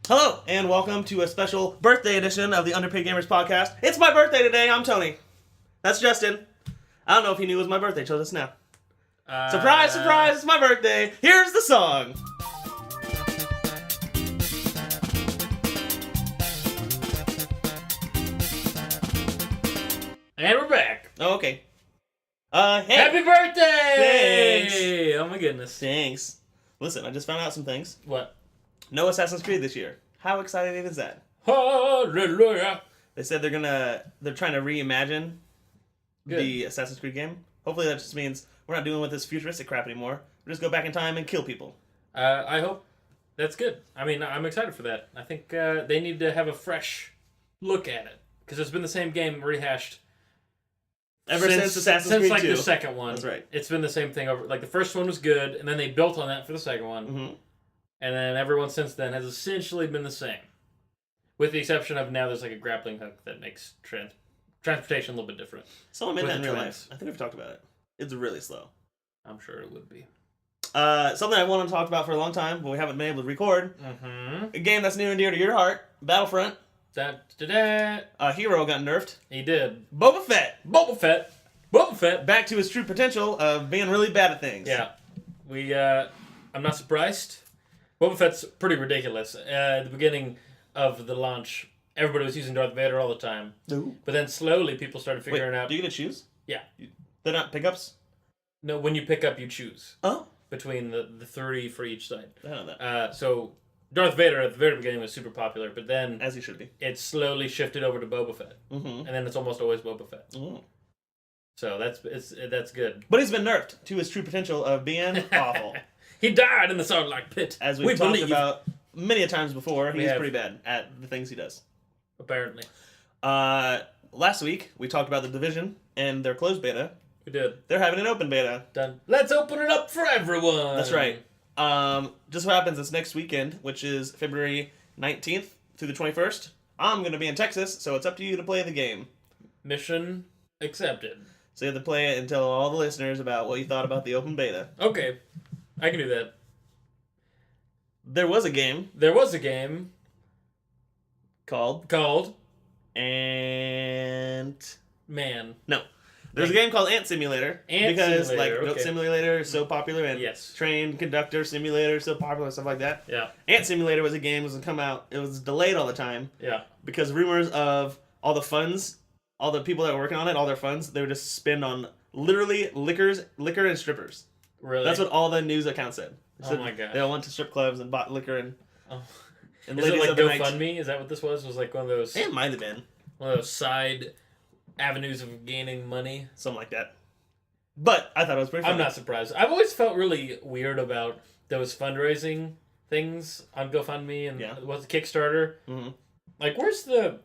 Hello, and welcome to a special birthday edition of the Underpaid Gamers podcast. It's my birthday today. I'm Tony. That's Justin. I don't know if he knew it was my birthday till just now. Surprise, surprise, it's my birthday. Here's the song. And we're back. Oh, okay. Hey. Happy birthday! Thanks. Oh my goodness. Thanks. Listen, I just found out some things. What? No Assassin's Creed this year. How exciting is that? Hallelujah. They said they're trying to reimagine the Assassin's Creed game. Hopefully that just means we're not doing with this futuristic crap anymore. We just go back in time and kill people. I hope that's good. I mean, I'm excited for that. I think they need to have a fresh look at it. Because it's been the same game rehashed Ever since Assassin's Creed 2. Since, like, the second one. That's right. It's been the same thing over... Like, the first one was good, and then they built on that for the second one. Mm-hmm. And then everyone since then has essentially been the same. With the exception of now there's, like, a grappling hook that makes transportation a little bit different. Someone made With that in the real trains. life. I think we've talked about it. It's really slow. I'm sure it would be. Something I wanted to talk about for a long time, but we haven't been able to record. Mm-hmm. A game that's near and dear to your heart, Battlefront. A Hero got nerfed. He did. Boba Fett. Boba Fett. Back to his true potential of being really bad at things. Yeah. I'm not surprised. Boba Fett's pretty ridiculous. At the beginning of the launch, everybody was using Darth Vader all the time. Ooh. But then slowly people started figuring out... Do you get to choose? Yeah. They're not pickups? No, when you pick up, you choose. Oh. Between the 30 for each side. I know that. So Darth Vader at the very beginning was super popular, but then... As he should be. It slowly shifted over to Boba Fett. Mm-hmm. And then it's almost always Boba Fett. Mm. So that's good. But he's been nerfed to his true potential of being awful. He died in the Sarlacc pit. As we've talked about many a times before, he's pretty bad at the things he does. Apparently. Last week, we talked about The Division and their closed beta. We did. They're having an open beta. Done. Let's open it up for everyone. That's right. Just what happens this next weekend, which is February 19th through the 21st. I'm going to be in Texas, so it's up to you to play the game. Mission accepted. So you have to play it and tell all the listeners about what you thought about the open beta. Okay. I can do that. There was a game called Ant... Man. No. There's a game called Ant Simulator. Because Simulator, Goat Simulator is so popular and yes. Train Conductor Simulator is so popular and stuff like that. Yeah. Ant Simulator was a game that was come out. It was delayed all the time. Yeah. Because rumors of all the funds, all the people that were working on it, all their funds, they would just spend on literally liquor and strippers. Really? That's what all the news accounts said. Oh my god. They all went to strip clubs and bought liquor and. Oh. And Is it like of the night. GoFundMe? Is that what this was? Was like one of those? It might have been One of those side avenues of gaining money. something like that. But I thought it was pretty fun. I'm not surprised. I've always felt really weird about those fundraising things on GoFundMe and what's Kickstarter. Mm-hmm. Like, where's the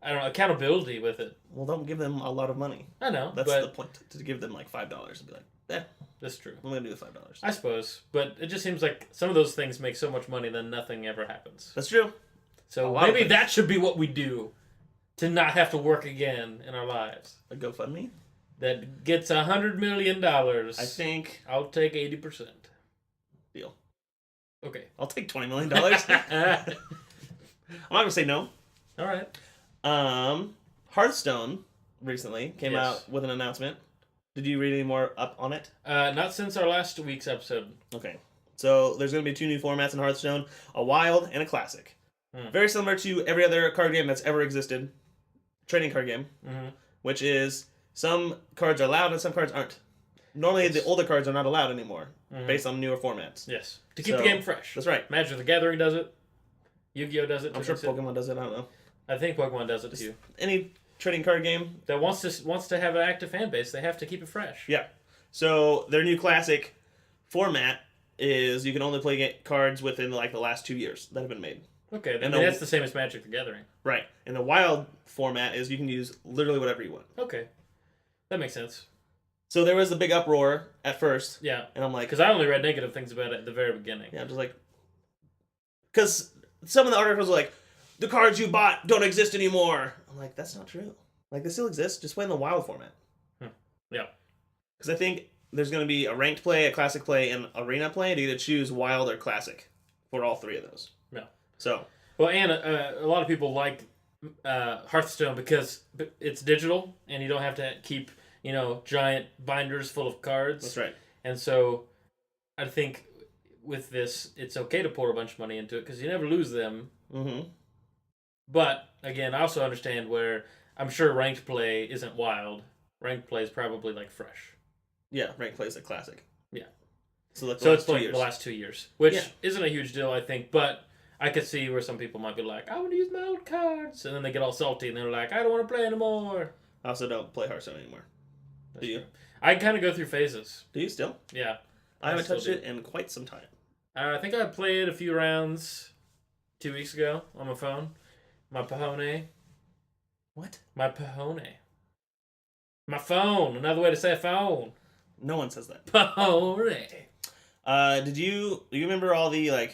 I don't know, accountability with it? Well, don't give them a lot of money. I know, That's but the point. To give them like $5 and be like, that's true. I'm gonna do the $5. I suppose, but it just seems like some of those things make so much money that nothing ever happens. That's true. So maybe that should be what we do to not have to work again in our lives. A GoFundMe that gets $100 million. I think I'll take 80%. Deal. Okay. I'll take $20 million. I'm not gonna say no. All right. Hearthstone recently came out with an announcement. Did you read any more up on it? Not since our last week's episode. Okay. So there's going to be 2 new formats in Hearthstone, a wild and a classic. Very similar to every other card game that's ever existed. Trading card game. Mm-hmm. Which is some cards are allowed and some cards aren't. Normally the older cards are not allowed anymore based on newer formats. Yes. To keep the game fresh. That's right. Magic the Gathering does it. Yu-Gi-Oh! Does it. I'm sure Pokemon does it. I don't know. I think Pokemon does it too. Any trading card game that wants to have an active fan base, they have to keep it fresh. Yeah. So their new classic format is you can only play cards within like the last 2 years that have been made. Okay, and that's the same as Magic the Gathering. Right. And the wild format is you can use literally whatever you want. Okay. That makes sense. So there was a big uproar at first. Yeah. And I'm like... Because I only read negative things about it at the very beginning. Yeah, I'm just like... Because some of the articles were like, the cards you bought don't exist anymore. I'm like, that's not true. Like, they still exist. Just play in the wild format. Yeah. Because I think there's going to be a ranked play, a classic play, and arena play, and you get to choose wild or classic for all 3 of those. No. So. Well, and a lot of people like Hearthstone because it's digital and you don't have to keep, giant binders full of cards. That's right. And so I think with this, it's okay to pour a bunch of money into it because you never lose them. Mm-hmm. But, again, I also understand where I'm sure ranked play isn't wild. Ranked play is probably, fresh. Yeah, ranked play is a classic. Yeah. So it's the last 2 years, which isn't a huge deal, I think, but I could see where some people might be like, I want to use my old cards, and then they get all salty, and they're like, I don't want to play anymore. I also don't play Hearthstone anymore. Do you? I kind of go through phases. Do you still? Yeah. I haven't touched it in quite some time. I think I played a few rounds 2 weeks ago on my phone. My Pahone. What? My Pahone. My phone. Another way to say phone. No one says that. Pahone. Do you remember all the,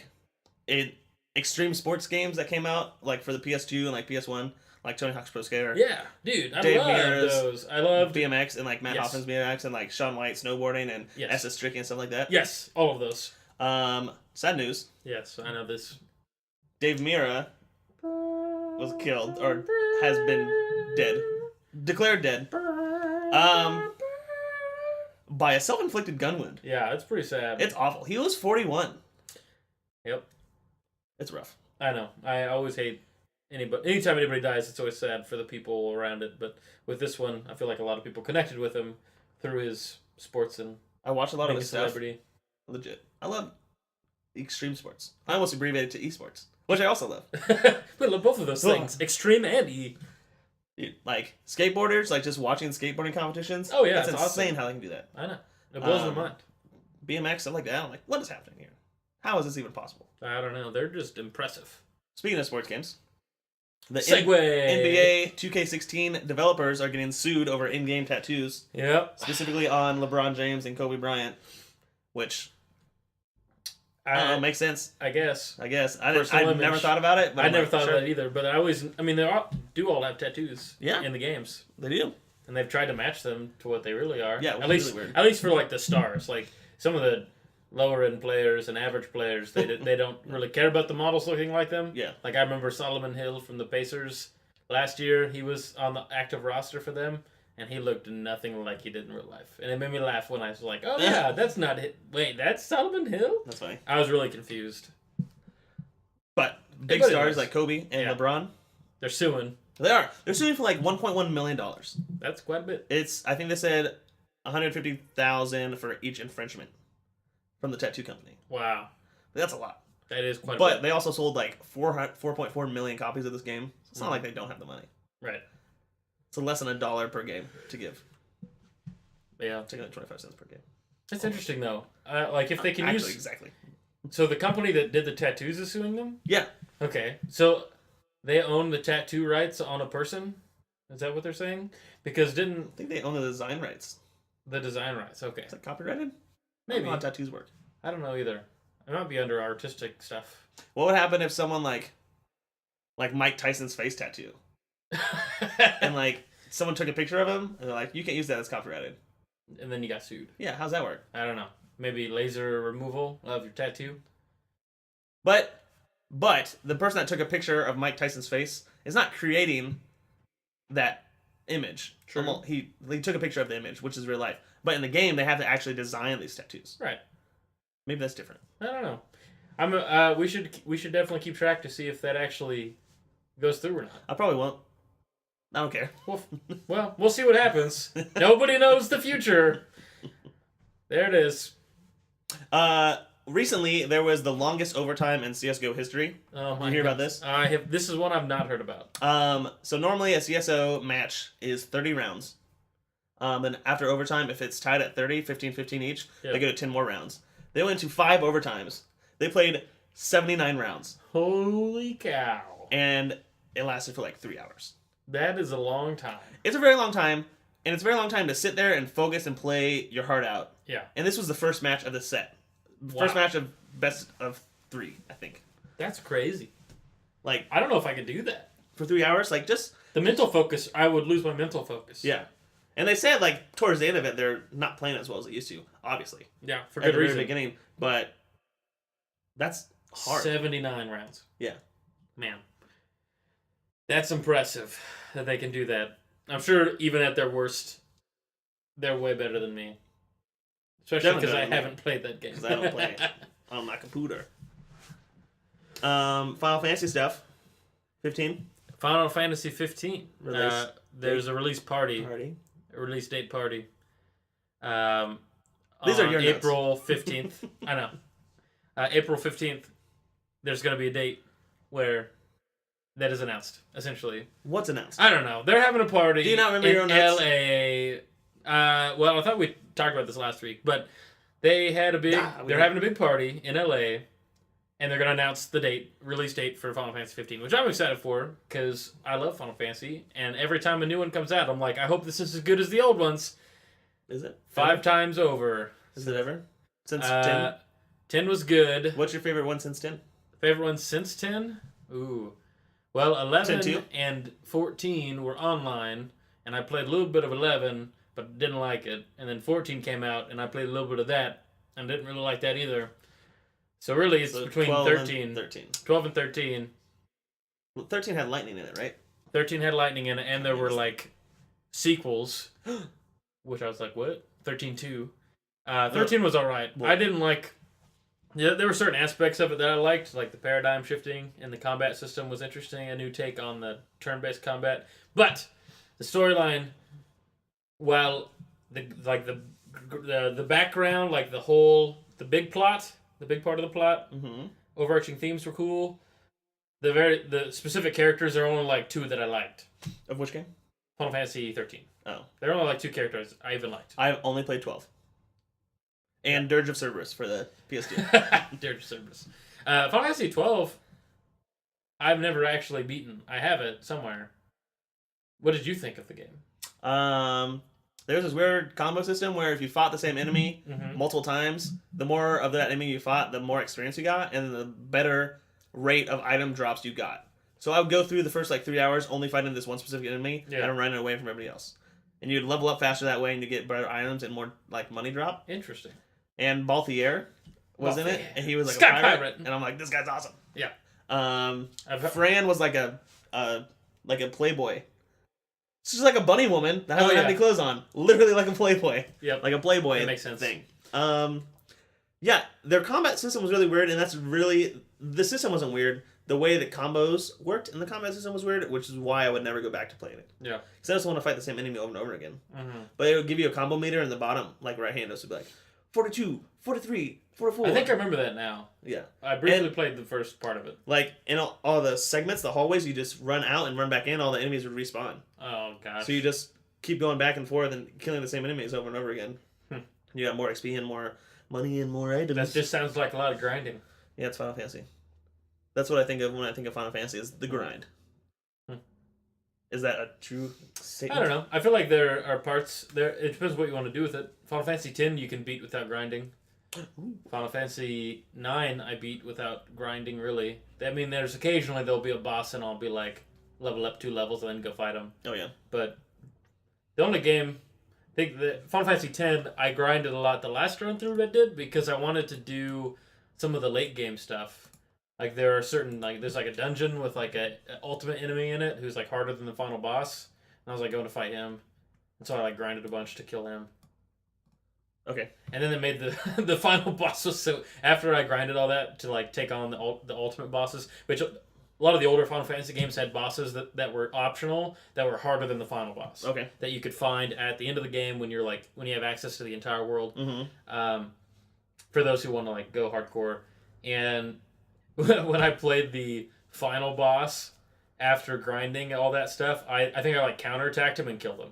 extreme sports games that came out, for the PS2 and, PS1? Like Tony Hawk's Pro Skater. Yeah, dude, I Dave love Mirra's those. I love BMX and Matt Hoffman's BMX and Shaun White snowboarding and SS Stricky and stuff like that. Yes, all of those. Sad news. Yes, I know this. Dave Mirra was killed or has been dead, declared dead. By a self-inflicted gun wound. Yeah, it's pretty sad. It's awful. He was 41. Yep. It's rough. I know. I always hate anytime anybody dies, it's always sad for the people around it. But with this one, I feel like a lot of people connected with him through his sports and I watch a lot of his celebrity stuff. Legit. I love extreme sports. I almost abbreviated to esports, which I also love. We love both of those things. Extreme and E. Dude, skateboarders, just watching skateboarding competitions. Oh, yeah. It's insane awesome. how they can do that. I know. It blows my mind. BMX, stuff like that. I'm like, what is happening here? How is this even possible? I don't know. They're just impressive. Speaking of sports games, the Segue. NBA 2K16 developers are getting sued over in-game tattoos. Yep. Specifically on LeBron James and Kobe Bryant, which I don't know, makes sense. I guess. I never thought about it. But I never thought about it either. But they do all have tattoos. Yeah. In the games. They do. And they've tried to match them to what they really are. Yeah, at least really weird. At least for the stars. Some of the lower end players and average players, they don't really care about the models looking like them. Yeah. I remember Solomon Hill from the Pacers last year. He was on the active roster for them, and he looked nothing like he did in real life. And it made me laugh when I was like, "Oh yeah, that's not it. Wait, that's Solomon Hill." That's funny. I was really confused. But big stars like Kobe and LeBron, they're suing. They are. They're suing for $1.1 million. That's quite a bit. I think they said $150,000 for each infringement from the tattoo company. Wow. That's a lot. That is quite a bit. But they also sold 4.4 million copies of this game. So it's not like they don't have the money. Right. So less than $1 per game to give. Yeah. Taking 25 cents per game. That's interesting though. If they can use exactly. So the company that did the tattoos is suing them? Yeah. Okay. So they own the tattoo rights on a person? Is that what they're saying? Because I think they own the design rights. The design rights, okay. Is that copyrighted? Maybe. I don't know how tattoos work. I don't know either. It might be under artistic stuff. What would happen if someone like Mike Tyson's face tattoo? And someone took a picture of him and they're like, you can't use that, it's copyrighted. And then you got sued. Yeah, how's that work? I don't know. Maybe laser removal of your tattoo? But the person that took a picture of Mike Tyson's face is not creating that image. True. He took a picture of the image, which is real life. But in the game, they have to actually design these tattoos. Right. Maybe that's different. I don't know. We should definitely keep track to see if that actually goes through or not. I probably won't. I don't care. Well, we'll see what happens. Nobody knows the future. There it is. Recently, there was the longest overtime in CSGO history. Oh my! You hear about this? I have. This is one I've not heard about. So normally a CSO match is 30 rounds. And after overtime, if it's tied at 30, 15-15 each, they go to 10 more rounds. They went to 5 overtimes. They played 79 rounds. Holy cow! And it lasted for 3 hours. That is a long time. It's a very long time, and it's a very long time to sit there and focus and play your heart out. Yeah. And this was the first match of the set. First match of best of 3, I think. That's crazy. I don't know if I could do that. For 3 hours, just... The mental focus, I would lose my mental focus. Yeah. And they said, towards the end of it, they're not playing as well as they used to, obviously. Yeah, for at good the reason. Very beginning. But that's hard. 79 rounds. Yeah. Man. That's impressive that they can do that. I'm sure even at their worst, they're way better than me. Especially because I haven't played that game. Because I don't play it on my computer. Final Fantasy stuff. 15. Final Fantasy 15. There's a release party. A release date party. These are your April 15th. I know. April 15th, there's going to be a date where that is announced, essentially. What's announced? I don't know. They're having a party. Do you not remember your own notes? LA. Well, I thought we talked about this last week, but they had a big. They're having a big party in LA, and they're going to announce the release date for Final Fantasy 15, which I'm excited for because I love Final Fantasy, and every time a new one comes out, I'm like, I hope this is as good as the old ones. Is it? 5 times over. Is it ever? Since 10? 10 was good. What's your favorite one since 10? Favorite one since 10? Ooh. Well, 11 and 14 were online, and I played a little bit of 11, but didn't like it. And then 14 came out, and I played a little bit of that, and didn't really like that either. So really, it's between 13. 12 and 13. Well, 13 had lightning in it, right? 13 had lightning in it, and there were, like, sequels, which I was like, what? 13-2. 13 was alright. I didn't like... Yeah, there were certain aspects of it that I liked, like the paradigm shifting and the combat system was interesting, a new take on the turn-based combat. But the storyline, while the background, like the big plot, the big part of the plot, overarching themes were cool. The specific characters are only like 2 that I liked. Of which game? Final Fantasy 13. Oh, there are only like 2 characters I even liked. I've only played 12. And Dirge of Cerberus for the PS2. Dirge of Cerberus. Final Fantasy 12, I've never actually beaten. I have it somewhere. What did you think of the game? There's this weird combo system where if you fought the same enemy multiple times, the more of that enemy you fought, the more experience you got, and the better rate of item drops you got. So I would go through the first 3 hours only fighting this one specific enemy, and I'm running away from everybody else. And you'd level up faster that way, and you get better items and more money drop. Interesting. And Balthier was in it, and he was like Sky a pirate, and I'm like, this guy's awesome. Yeah. Fran was like a playboy. She's like a bunny woman that doesn't have any clothes on, literally like a playboy. Yep. Like a playboy. That makes sense. Thing. Yeah, their combat system was really weird, and that's really the system wasn't weird. The way that combos worked in the combat system was weird, which is why I would never go back to playing it. Yeah. Because I just want to fight the same enemy over and over again. But it would give you a combo meter in the bottom, right hand, it would be like 42, 43, 44. I think I remember that now. Yeah. I briefly played the first part of it. Like, in all the segments, the hallways, you just run out and run back in, all the enemies would respawn. Oh, gosh. So you just keep going back and forth and killing the same enemies over and over again. You got more XP and more money and more items. That just sounds like a lot of grinding. Yeah, it's Final Fantasy. That's what I think of when I think of Final Fantasy, is the grind. Is that a true statement? I don't know. I feel like there are parts there. It depends what you want to do with it. Final Fantasy X you can beat without grinding. Final Fantasy IX I beat without grinding, really. I mean, there's occasionally there'll be a boss and I'll be like, level up 2 levels and then go fight him. Oh, yeah. But the only game, I think the Final Fantasy X, I grinded a lot the last run through I did because I wanted to do some of the late game stuff. Like, there are certain, there's a dungeon with a ultimate enemy in it who's harder than the final boss. And I was going to fight him. And so I grinded a bunch to kill him. Okay. And then they made the final boss was so, after I grinded all that to take on the ultimate bosses, which a lot of the older Final Fantasy games had bosses that were optional, that were harder than the final boss. Okay. That you could find at the end of the game when you're when you have access to the entire world. For those who want to go hardcore. And when I played the final boss after grinding all that stuff, I think I counterattacked him and killed him.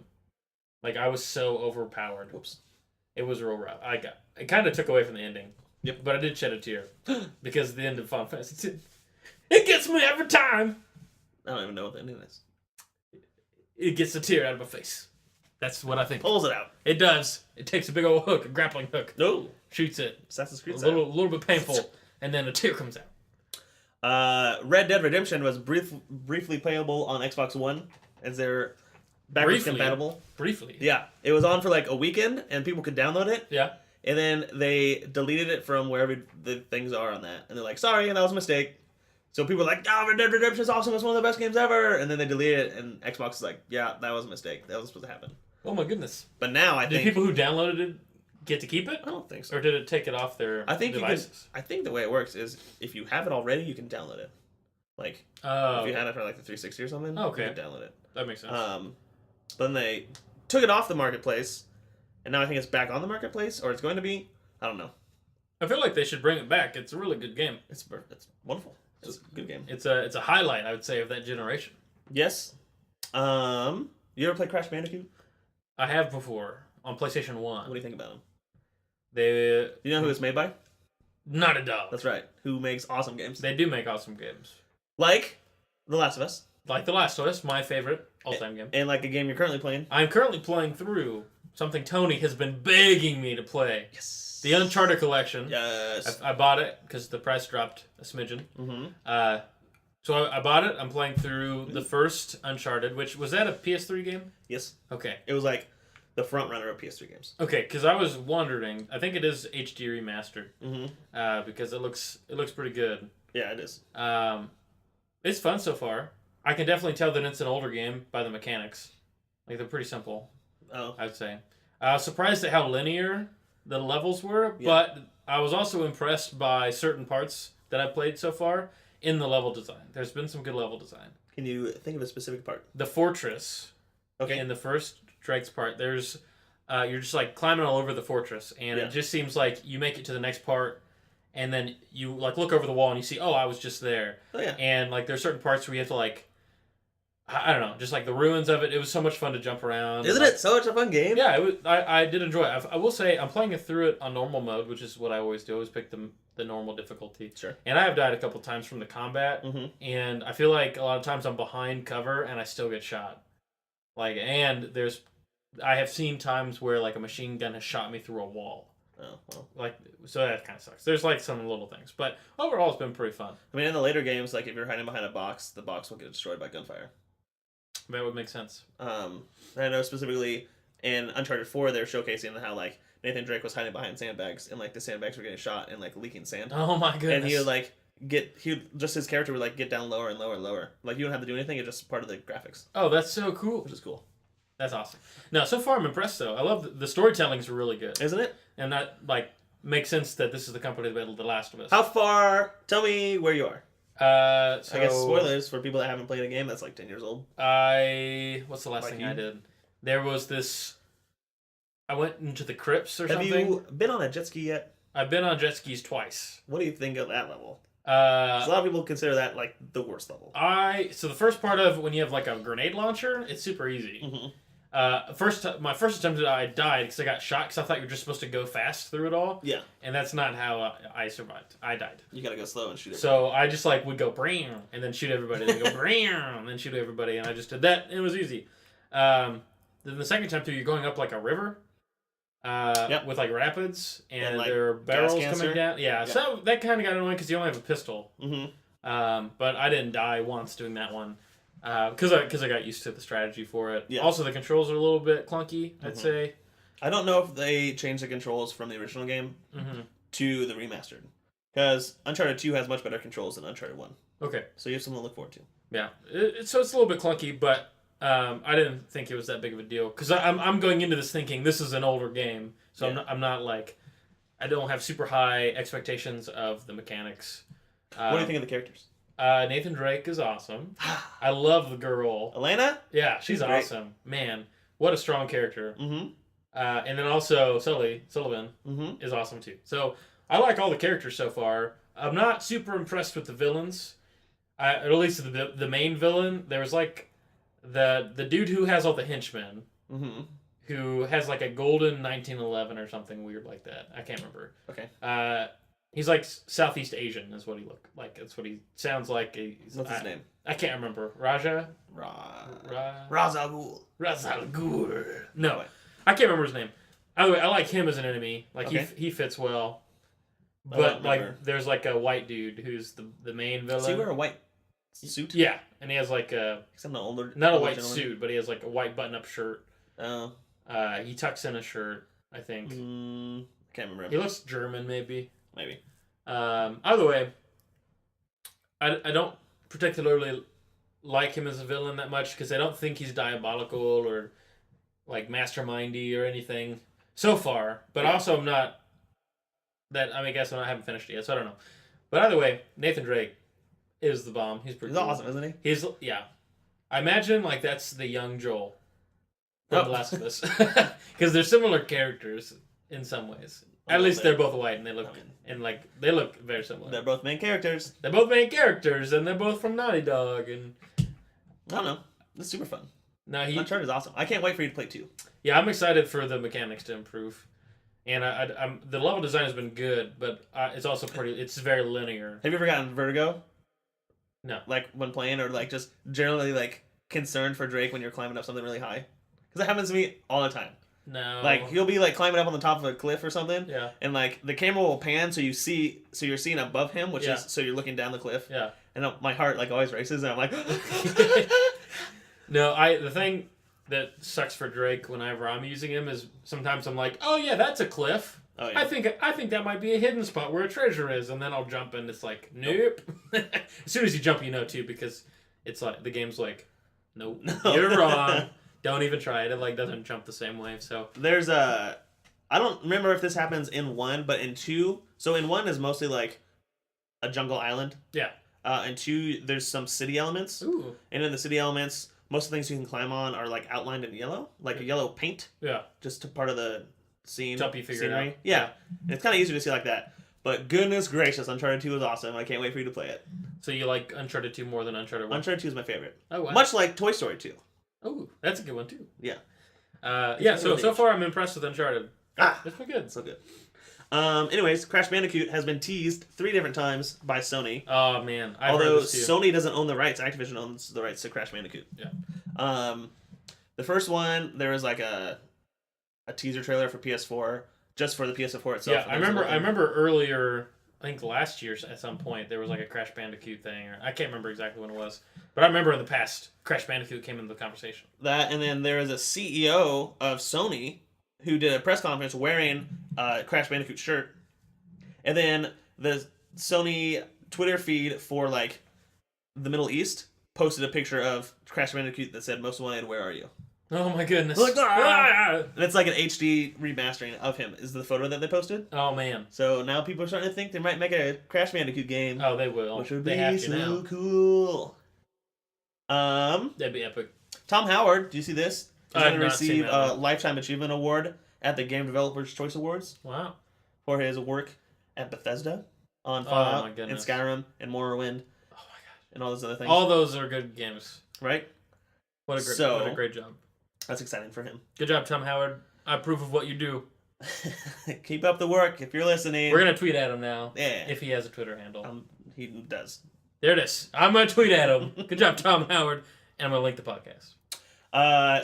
I was so overpowered. Whoops. It was real rough. It kind of took away from the ending. Yep. But I did shed a tear because the end of Final Fantasy II, it gets me every time. I don't even know what the ending is. It gets a tear out of my face. That's what I think. Pulls it out. It does. It takes a big old hook, a grappling hook. No. Shoots it. Assassin's Creed. A little bit painful, and then a tear comes out. Red Dead Redemption was briefly playable on Xbox One as they're backwards compatible. Briefly. Yeah. It was on for a weekend, and people could download it. Yeah. And then they deleted it from wherever the things are on that. And they're like, sorry, that was a mistake. So people are like, oh, Red Dead Redemption is awesome. It's one of the best games ever. And then they delete it, and Xbox is like, yeah, that was a mistake. That wasn't supposed to happen. Oh, my goodness. But now I think... Did people who downloaded it get to keep it? I don't think so. Or did it take it off their devices? I think the way it works is if you have it already, you can download it. Like, if you had it for like the 360 or something, you can download it. That makes sense. But then they took it off the marketplace, and now I think it's back on the marketplace, or it's going to be. I don't know. I feel like they should bring it back. It's a really good game. It's wonderful. It's a good game. It's a highlight, I would say, of that generation. Yes. You ever play Crash Bandicoot? I have before on PlayStation 1. What do you think about them? Do you know who it's made by? Not a doubt. That's right. Who makes awesome games? They do make awesome games. Like The Last of Us. Like The Last of Us, my favorite all-time game. And like a game you're currently playing. I'm currently playing through something Tony has been begging me to play. Yes. The Uncharted collection. Yes. I bought it because the price dropped a smidgen. Mm-hmm. So I bought it. I'm playing through the first Uncharted, which was that a PS3 game? Yes. Okay. It was like the front runner of PS3 games. Okay, because I was wondering. I think it is HD remastered. Mm-hmm. Because it looks pretty good. Yeah, it is. It's fun so far. I can definitely tell that it's an older game by the mechanics. Like they're pretty simple. Oh. I'd say. I was surprised at how linear the levels were, but I was also impressed by certain parts that I played so far in the level design. There's been some good level design. Can you think of a specific part? The fortress. Okay. In the first Drake's part, there's you're just like climbing all over the fortress, and it just seems like you make it to the next part, and then you like look over the wall and you see, oh, I was just there. Oh yeah. And like there's certain parts where you have to like, I don't know, just like the ruins of it. It was so much fun to jump around. Isn't it so much a fun game? Yeah, it was. I did enjoy it. I will say I'm playing it through it on normal mode, which is what I always do. I always pick the normal difficulty. Sure. And I have died a couple times from the combat, and I feel like a lot of times I'm behind cover and I still get shot. Like, and I have seen times where like a machine gun has shot me through a wall. Oh, well. Like, so that kind of sucks. There's like some little things, but overall it's been pretty fun. I mean, in the later games, like if you're hiding behind a box, the box will get destroyed by gunfire. That would make sense. I know specifically in Uncharted 4, they're showcasing how like Nathan Drake was hiding behind sandbags, and like the sandbags were getting shot and like leaking sand. Oh my goodness! And he would like just his character would like get down lower and lower and lower. Like you don't have to do anything; it's just part of the graphics. Oh, that's so cool. Which is cool. That's awesome. No, so far I'm impressed though. I love the storytelling is really good, isn't it? And that like makes sense that this is the company that made The Last of Us. How far? Tell me where you are. So I guess spoilers for people that haven't played a game that's like 10 years old. What's the last thing I did? There was this. I went into the crypts or something. Have you been on a jet ski yet? I've been on jet skis twice. What do you think of that level? A lot of people consider that like the worst level. So the first part of when you have like a grenade launcher, it's super easy. Mm-hmm. My first attempt, I died because I got shot because I thought you were just supposed to go fast through it all. Yeah. And that's not how I survived. I died. You gotta go slow and shoot everybody. So I just like would go bring and then shoot everybody, then go bring and then shoot everybody, and I just did that. It was easy. Then the second time through, you're going up like a river. With like rapids and like, there are barrels coming down. Yeah, so that kind of got annoying because you only have a pistol. Mm-hmm. But I didn't die once doing that one. Because I got used to the strategy for it. Yeah. Also, the controls are a little bit clunky, I'd say. I don't know if they changed the controls from the original game to the remastered. Because Uncharted 2 has much better controls than Uncharted 1. Okay. So you have something to look forward to. Yeah. So it's a little bit clunky, but I didn't think it was that big of a deal. Because I'm going into this thinking this is an older game. So I'm not like... I don't have super high expectations of the mechanics. What do you think of the characters? Nathan Drake is awesome. I love the girl. Elena? Yeah, she's awesome. Man, what a strong character. Mm-hmm. And then also Sullivan is awesome too. So I like all the characters so far. I'm not super impressed with the villains. At least the main villain. There was like the dude who has all the henchmen. Mm-hmm. Who has like a golden 1911 or something weird like that. I can't remember. Okay. He's like Southeast Asian is what he looked like. That's what he sounds like. What's his name? I can't remember. Raja? Ra's al Ghul. Ra's al Ghul. No, I can't remember his name. Either way, I like him as an enemy. Like he fits well. But like there's like a white dude who's the main villain. Does he wear a white suit? Yeah, and he has like not a white suit, but he has like a white button-up shirt. Oh. He tucks in a shirt, I think. Can't remember him. He looks German, maybe. Maybe. Either way, I don't particularly like him as a villain that much because I don't think he's diabolical or like mastermindy or anything so far. But also I'm not that. I mean, I guess I haven't finished it yet, so I don't know. But either way, Nathan Drake is the bomb. He's pretty. He's cool. awesome, isn't he? He's I imagine like that's the young Joel from The Last of Us because they're similar characters in some ways. At least they're both white and they look they look very similar. They're both main characters. They're both main characters and they're both from Naughty Dog and I don't know. It's super fun. No, Uncharted is awesome. I can't wait for you to play 2. Yeah, I'm excited for the mechanics to improve, and I'm the level design has been good, but it's also it's very linear. Have you ever gotten vertigo? No. Like when playing, or like just generally like concerned for Drake when you're climbing up something really high? Because that happens to me all the time. No. Like he'll be like climbing up on the top of a cliff or something. Yeah. And like the camera will pan so you're seeing above him, which is so you're looking down the cliff. Yeah. And my heart like always races, and I'm like. No, the thing that sucks for Drake whenever I'm using him is sometimes I'm like, oh yeah, that's a cliff. Oh, yeah. I think that might be a hidden spot where a treasure is, and then I'll jump and it's like, nope. As soon as you jump, you know too, because it's like the game's like, nope, you're wrong. Don't even try it. It like doesn't jump the same way. So there's I don't remember if this happens in 1, but in 2. So in 1 is mostly like a jungle island. Yeah. In 2, there's some city elements. Ooh. And in the city elements, most of the things you can climb on are like outlined in yellow, like a yellow paint. Yeah. Just to part of the scene. Help you figure scenery. it out. Yeah. And it's kind of easier to see like that. But goodness gracious, Uncharted 2 is awesome. I can't wait for you to play it. So you like Uncharted 2 more than Uncharted 1? Uncharted 2 is my favorite. Oh, wow. Much like Toy Story 2. Oh, that's a good one too. Yeah. So far I'm impressed with Uncharted. It's been good. So good. Anyways, Crash Bandicoot has been teased 3 different times by Sony. Oh man, although Sony doesn't own the rights, Activision owns the rights to Crash Bandicoot. Yeah. The first one there was like a teaser trailer for PS4, just for the PS4 itself. Yeah, I remember earlier. I think last year at some point there was like a Crash Bandicoot thing, or I can't remember exactly when it was, but I remember in the past Crash Bandicoot came into the conversation. That, and then there is a CEO of Sony who did a press conference wearing a Crash Bandicoot shirt, and then the Sony Twitter feed for like the Middle East posted a picture of Crash Bandicoot that said "Most Wanted, where are you?" Oh my goodness! Like, and it's like an HD remastering of him. Is the photo that they posted? Oh man! So now people are starting to think they might make a Crash Bandicoot game. Oh, they will. Which would they be have to so now. Cool. That'd be epic. Tom Howard, do you see this? He's I've going to not seen receive that a Lifetime Achievement Award at the Game Developers Choice Awards. Wow. For his work at Bethesda on Fallout and goodness. Skyrim and Morrowind. Oh my gosh. And all those other things. All those are good games. Right? What a great job. That's exciting for him. Good job, Tom Howard. I approve of what you do. Keep up the work if you're listening. We're going to tweet at him now. Yeah. If he has a Twitter handle. He does. There it is. I'm going to tweet at him. Good job, Tom Howard. And I'm going to link the podcast.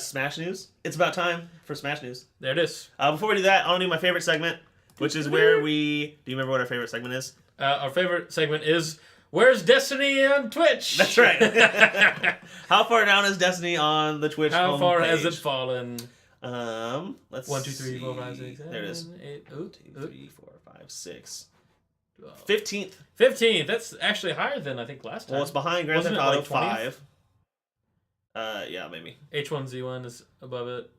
Smash News. It's about time for Smash News. There it is. Before we do that, I want to do my favorite segment, which is where we... Do you remember what our favorite segment is? Our favorite segment is... Where's Destiny on Twitch? That's right. How far down is Destiny on the Twitch How far page? has it fallen? Let's 1, 2, 3, 4, 5, 6, 7, there it is. 8, 2, 3, 4, 5, 6. 15th. 15th. That's actually higher than I think last time. Well, it's behind Grand Theft Auto 5. Yeah, maybe. H1Z1 is above it.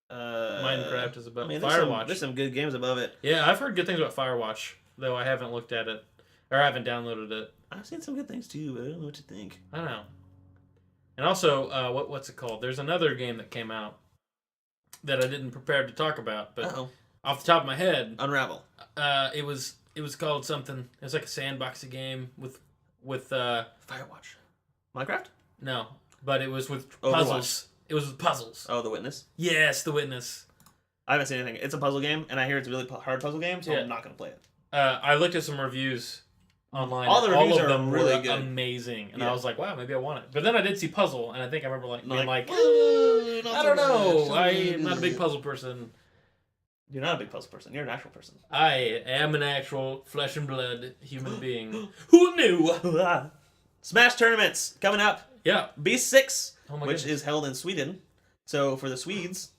Minecraft is above it. Firewatch. There's some good games above it. Yeah, I've heard good things about Firewatch, though I haven't looked at it. Or I haven't downloaded it. I've seen some good things too, but I don't know what to think. I don't know. And also, what's it called? There's another game that came out that I didn't prepare to talk about, but off the top of my head, Unravel. It was called something. It was like a sandboxy game with Firewatch. Minecraft? No, but it was with Overwatch. puzzles. It was with puzzles. Oh, The Witness. Yes, The Witness. I haven't seen anything. It's a puzzle game, and I hear it's a really hard puzzle game, so I'm not gonna play it. I looked at some reviews online. All the reviews of them are really were good. Amazing, and I was like, wow, maybe I want it. But then I did see puzzle, and I think I remember being like, I I don't know. I'm not a big puzzle person. You're not a big puzzle person. You're an actual person. I am an actual flesh and blood human being. Who knew? Smash tournaments coming up. Yeah. B6, Oh my which goodness. is held in Sweden. So for the Swedes,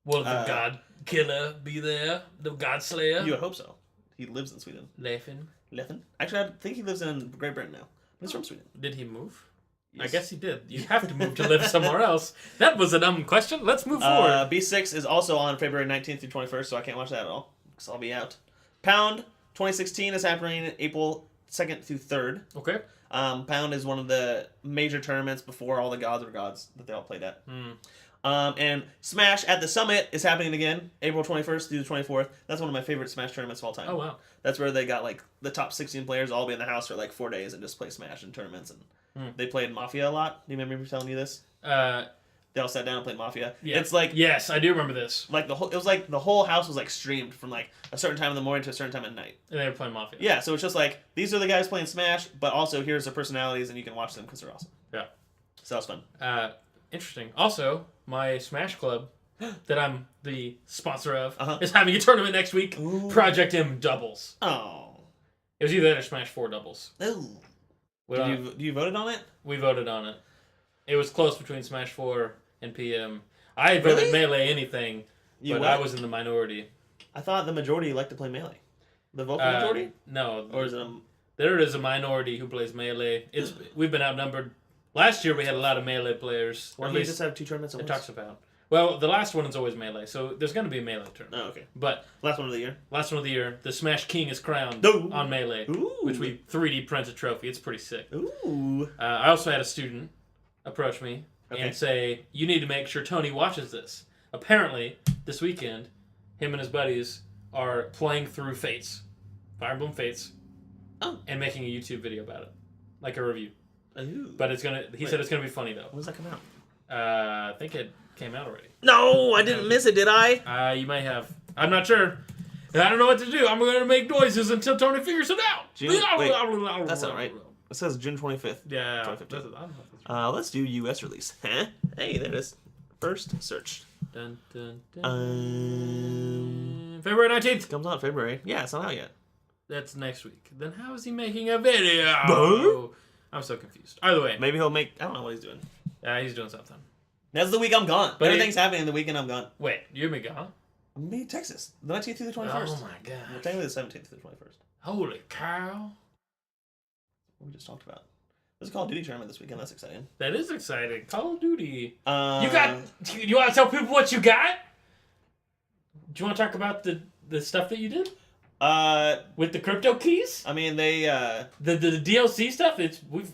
Well, God. Killer be there, the God Slayer. You would hope so. He lives in Sweden. Leffen. Actually, I think he lives in Great Britain now. He's from Sweden. Did he move? Yes. I guess he did. You have to move to live somewhere else. That was a dumb question. Let's move forward. B6 is also on February 19th through 21st, so I can't watch that at all because I'll be out. Pound 2016 is happening April 2nd through 3rd. Okay. Pound is one of the major tournaments before all the gods are gods that they all played at. And Smash at the Summit is happening again, April 21st through the 24th. That's one of my favorite Smash tournaments of all time. Oh, wow. That's where they got like the top 16 players all be in the house for like 4 days and just play Smash in tournaments. And they played Mafia a lot. Do you remember me telling you this? They all sat down and played Mafia. Yeah. It's like yes, I do remember this. Like it was like the whole house was like streamed from like a certain time in the morning to a certain time at night. And they were playing Mafia. Yeah, so it's just like these are the guys playing Smash, but also here's their personalities and you can watch them because they're awesome. Yeah. So that was fun. Interesting. Also, my Smash Club that I'm the sponsor of is having a tournament next week. Ooh. Project M doubles. Oh. It was either that or Smash 4 doubles. Ooh. You voted on it? We voted on it. It was close between Smash 4 and PM. I voted Melee anything, but I was in the minority. I thought the majority liked to play Melee. The vocal majority? No. Or is it There is a minority who plays Melee. We've been outnumbered. Last year we had a lot of Melee players. Why don't you just have 2 tournaments at it once? talks about. Well, the last one is always Melee, so there's going to be a Melee tournament. Oh, okay. But last one of the year. Last one of the year, the Smash King is crowned on Melee, which we 3D print a trophy. It's pretty sick. Ooh. I also had a student approach me and say, "You need to make sure Tony watches this." Apparently, this weekend, him and his buddies are playing through Fates, Fire Emblem Fates, and making a YouTube video about it, like a review. Ooh. But it's gonna. He said it's gonna be funny though. When does that come out? I think it came out already. No, I didn't miss it, did I? You may have. I'm not sure. I don't know what to do. I'm going to make noises until Tony figures it out. Wait, that's not right. It says June 25th. Yeah. 2015. Let's do U.S. release. Huh? Hey, there it is. First search. Dun, dun, dun. February 19th. Comes out February. Yeah, it's not out yet. That's next week. Then how is he making a video? I'm so confused. Either way. Maybe he'll make... I don't know what he's doing. He's doing something. That's the week I'm gone. But everything's happening the weekend I'm gone. Wait, you're me gone? I'm in Texas. The 19th through the 21st. Oh my god. Well, technically the 17th through the 21st. Holy cow. What we just talked about. There's a Call of Duty tournament this weekend. That's exciting. That is exciting. Call of Duty. You want to tell people what you got? Do you want to talk about the stuff that you did? With the crypto keys? I mean, they... The DLC stuff,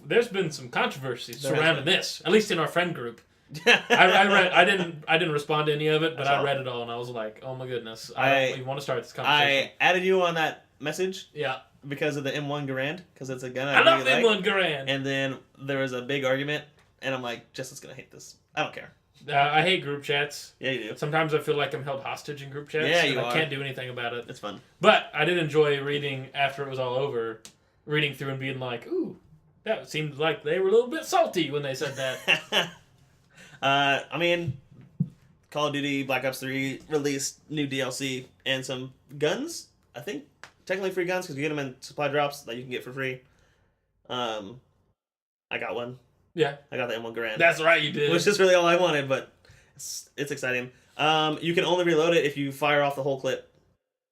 there's been some controversy surrounding this, at least in our friend group. I didn't respond to any of it, but I read it all and I was like, oh my goodness, I don't want to start this conversation. I added you on that message. Yeah. Because of the M1 Garand, because it's a gun I love M1 Garand. And then there was a big argument, and I'm like, Justin's gonna hate this. I don't care. I hate group chats. Yeah, you do. Sometimes I feel like I'm held hostage in group chats. Yeah, and I can't do anything about it. It's fun. But I did enjoy reading after it was all over, reading through and being like, ooh, that seemed like they were a little bit salty when they said that. I mean, Call of Duty Black Ops 3 released new DLC and some guns. I think technically free guns because you get them in supply drops that you can get for free. I got one. Yeah. I got the M1 Garand. That's right, you did. Which is really all I wanted, but it's exciting. You can only reload it if you fire off the whole clip.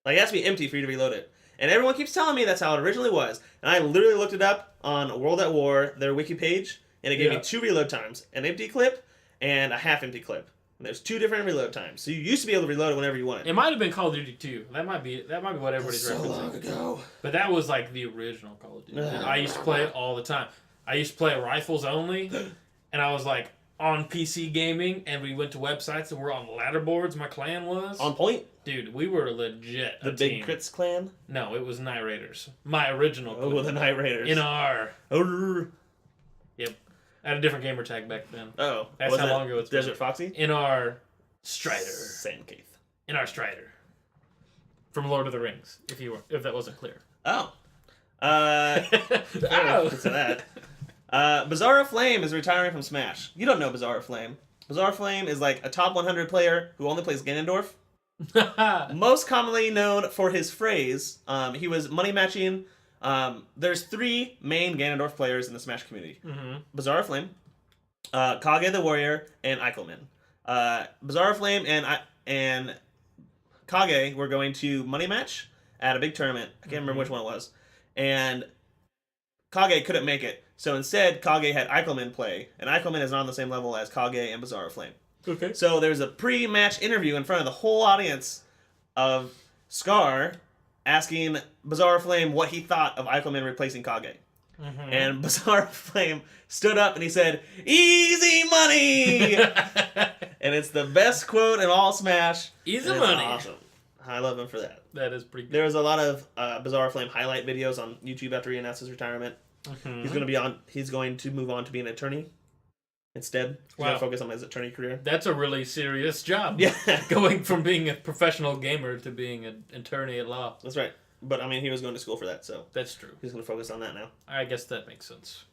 Like, it has to be empty for you to reload it. And everyone keeps telling me that's how it originally was. And I literally looked it up on World at War, their wiki page, and it gave me 2 reload times. An empty clip and a half-empty clip. And there's 2 different reload times. So you used to be able to reload it whenever you wanted. It might have been Call of Duty 2. That might be what everybody's referencing. So long ago. But that was like the original Call of Duty. I used to play it all the time. I used to play rifles only, and I was like on PC gaming, and we went to websites and we're on ladder boards. My clan was on point. Dude, we were legit. The Big Crits clan? No, it was Night Raiders. My original clan. Oh, the Night Raiders. In our. Yep. I had a different gamer tag back then. Oh. That's how long ago it's been. Desert Foxy? In our Strider. Same Keith. In our Strider. From Lord of the Rings, if that wasn't clear. Oh. To that. Bizarro Flame is retiring from Smash. You don't know Bizarro Flame. Bizarro Flame is like a top 100 player who only plays Ganondorf. Most commonly known for his phrase, he was money matching. There's 3 main Ganondorf players in the Smash community. Bizarro Flame, Kage the Warrior, and Eichelman. Bizarro Flame and Kage were going to money match at a big tournament. I can't remember which one it was. And Kage couldn't make it. So instead, Kage had Eichelman play. And Eichelman is not on the same level as Kage and Bizarro Flame. Okay. So there's a pre-match interview in front of the whole audience of Scar asking Bizarro Flame what he thought of Eichelman replacing Kage. Mm-hmm. And Bizarro Flame stood up and he said, "Easy money!" And it's the best quote in all Smash. Easy money. Awesome. I love him for that. That is pretty good. There was a lot of Bizarro Flame highlight videos on YouTube after he announced his retirement. Mm-hmm. He's going to move on to be an attorney instead. He's going to focus on his attorney career. That's a really serious job. Yeah. Going from being a professional gamer to being an attorney at law. That's right. But, I mean, he was going to school for that, so... That's true. He's going to focus on that now. I guess that makes sense.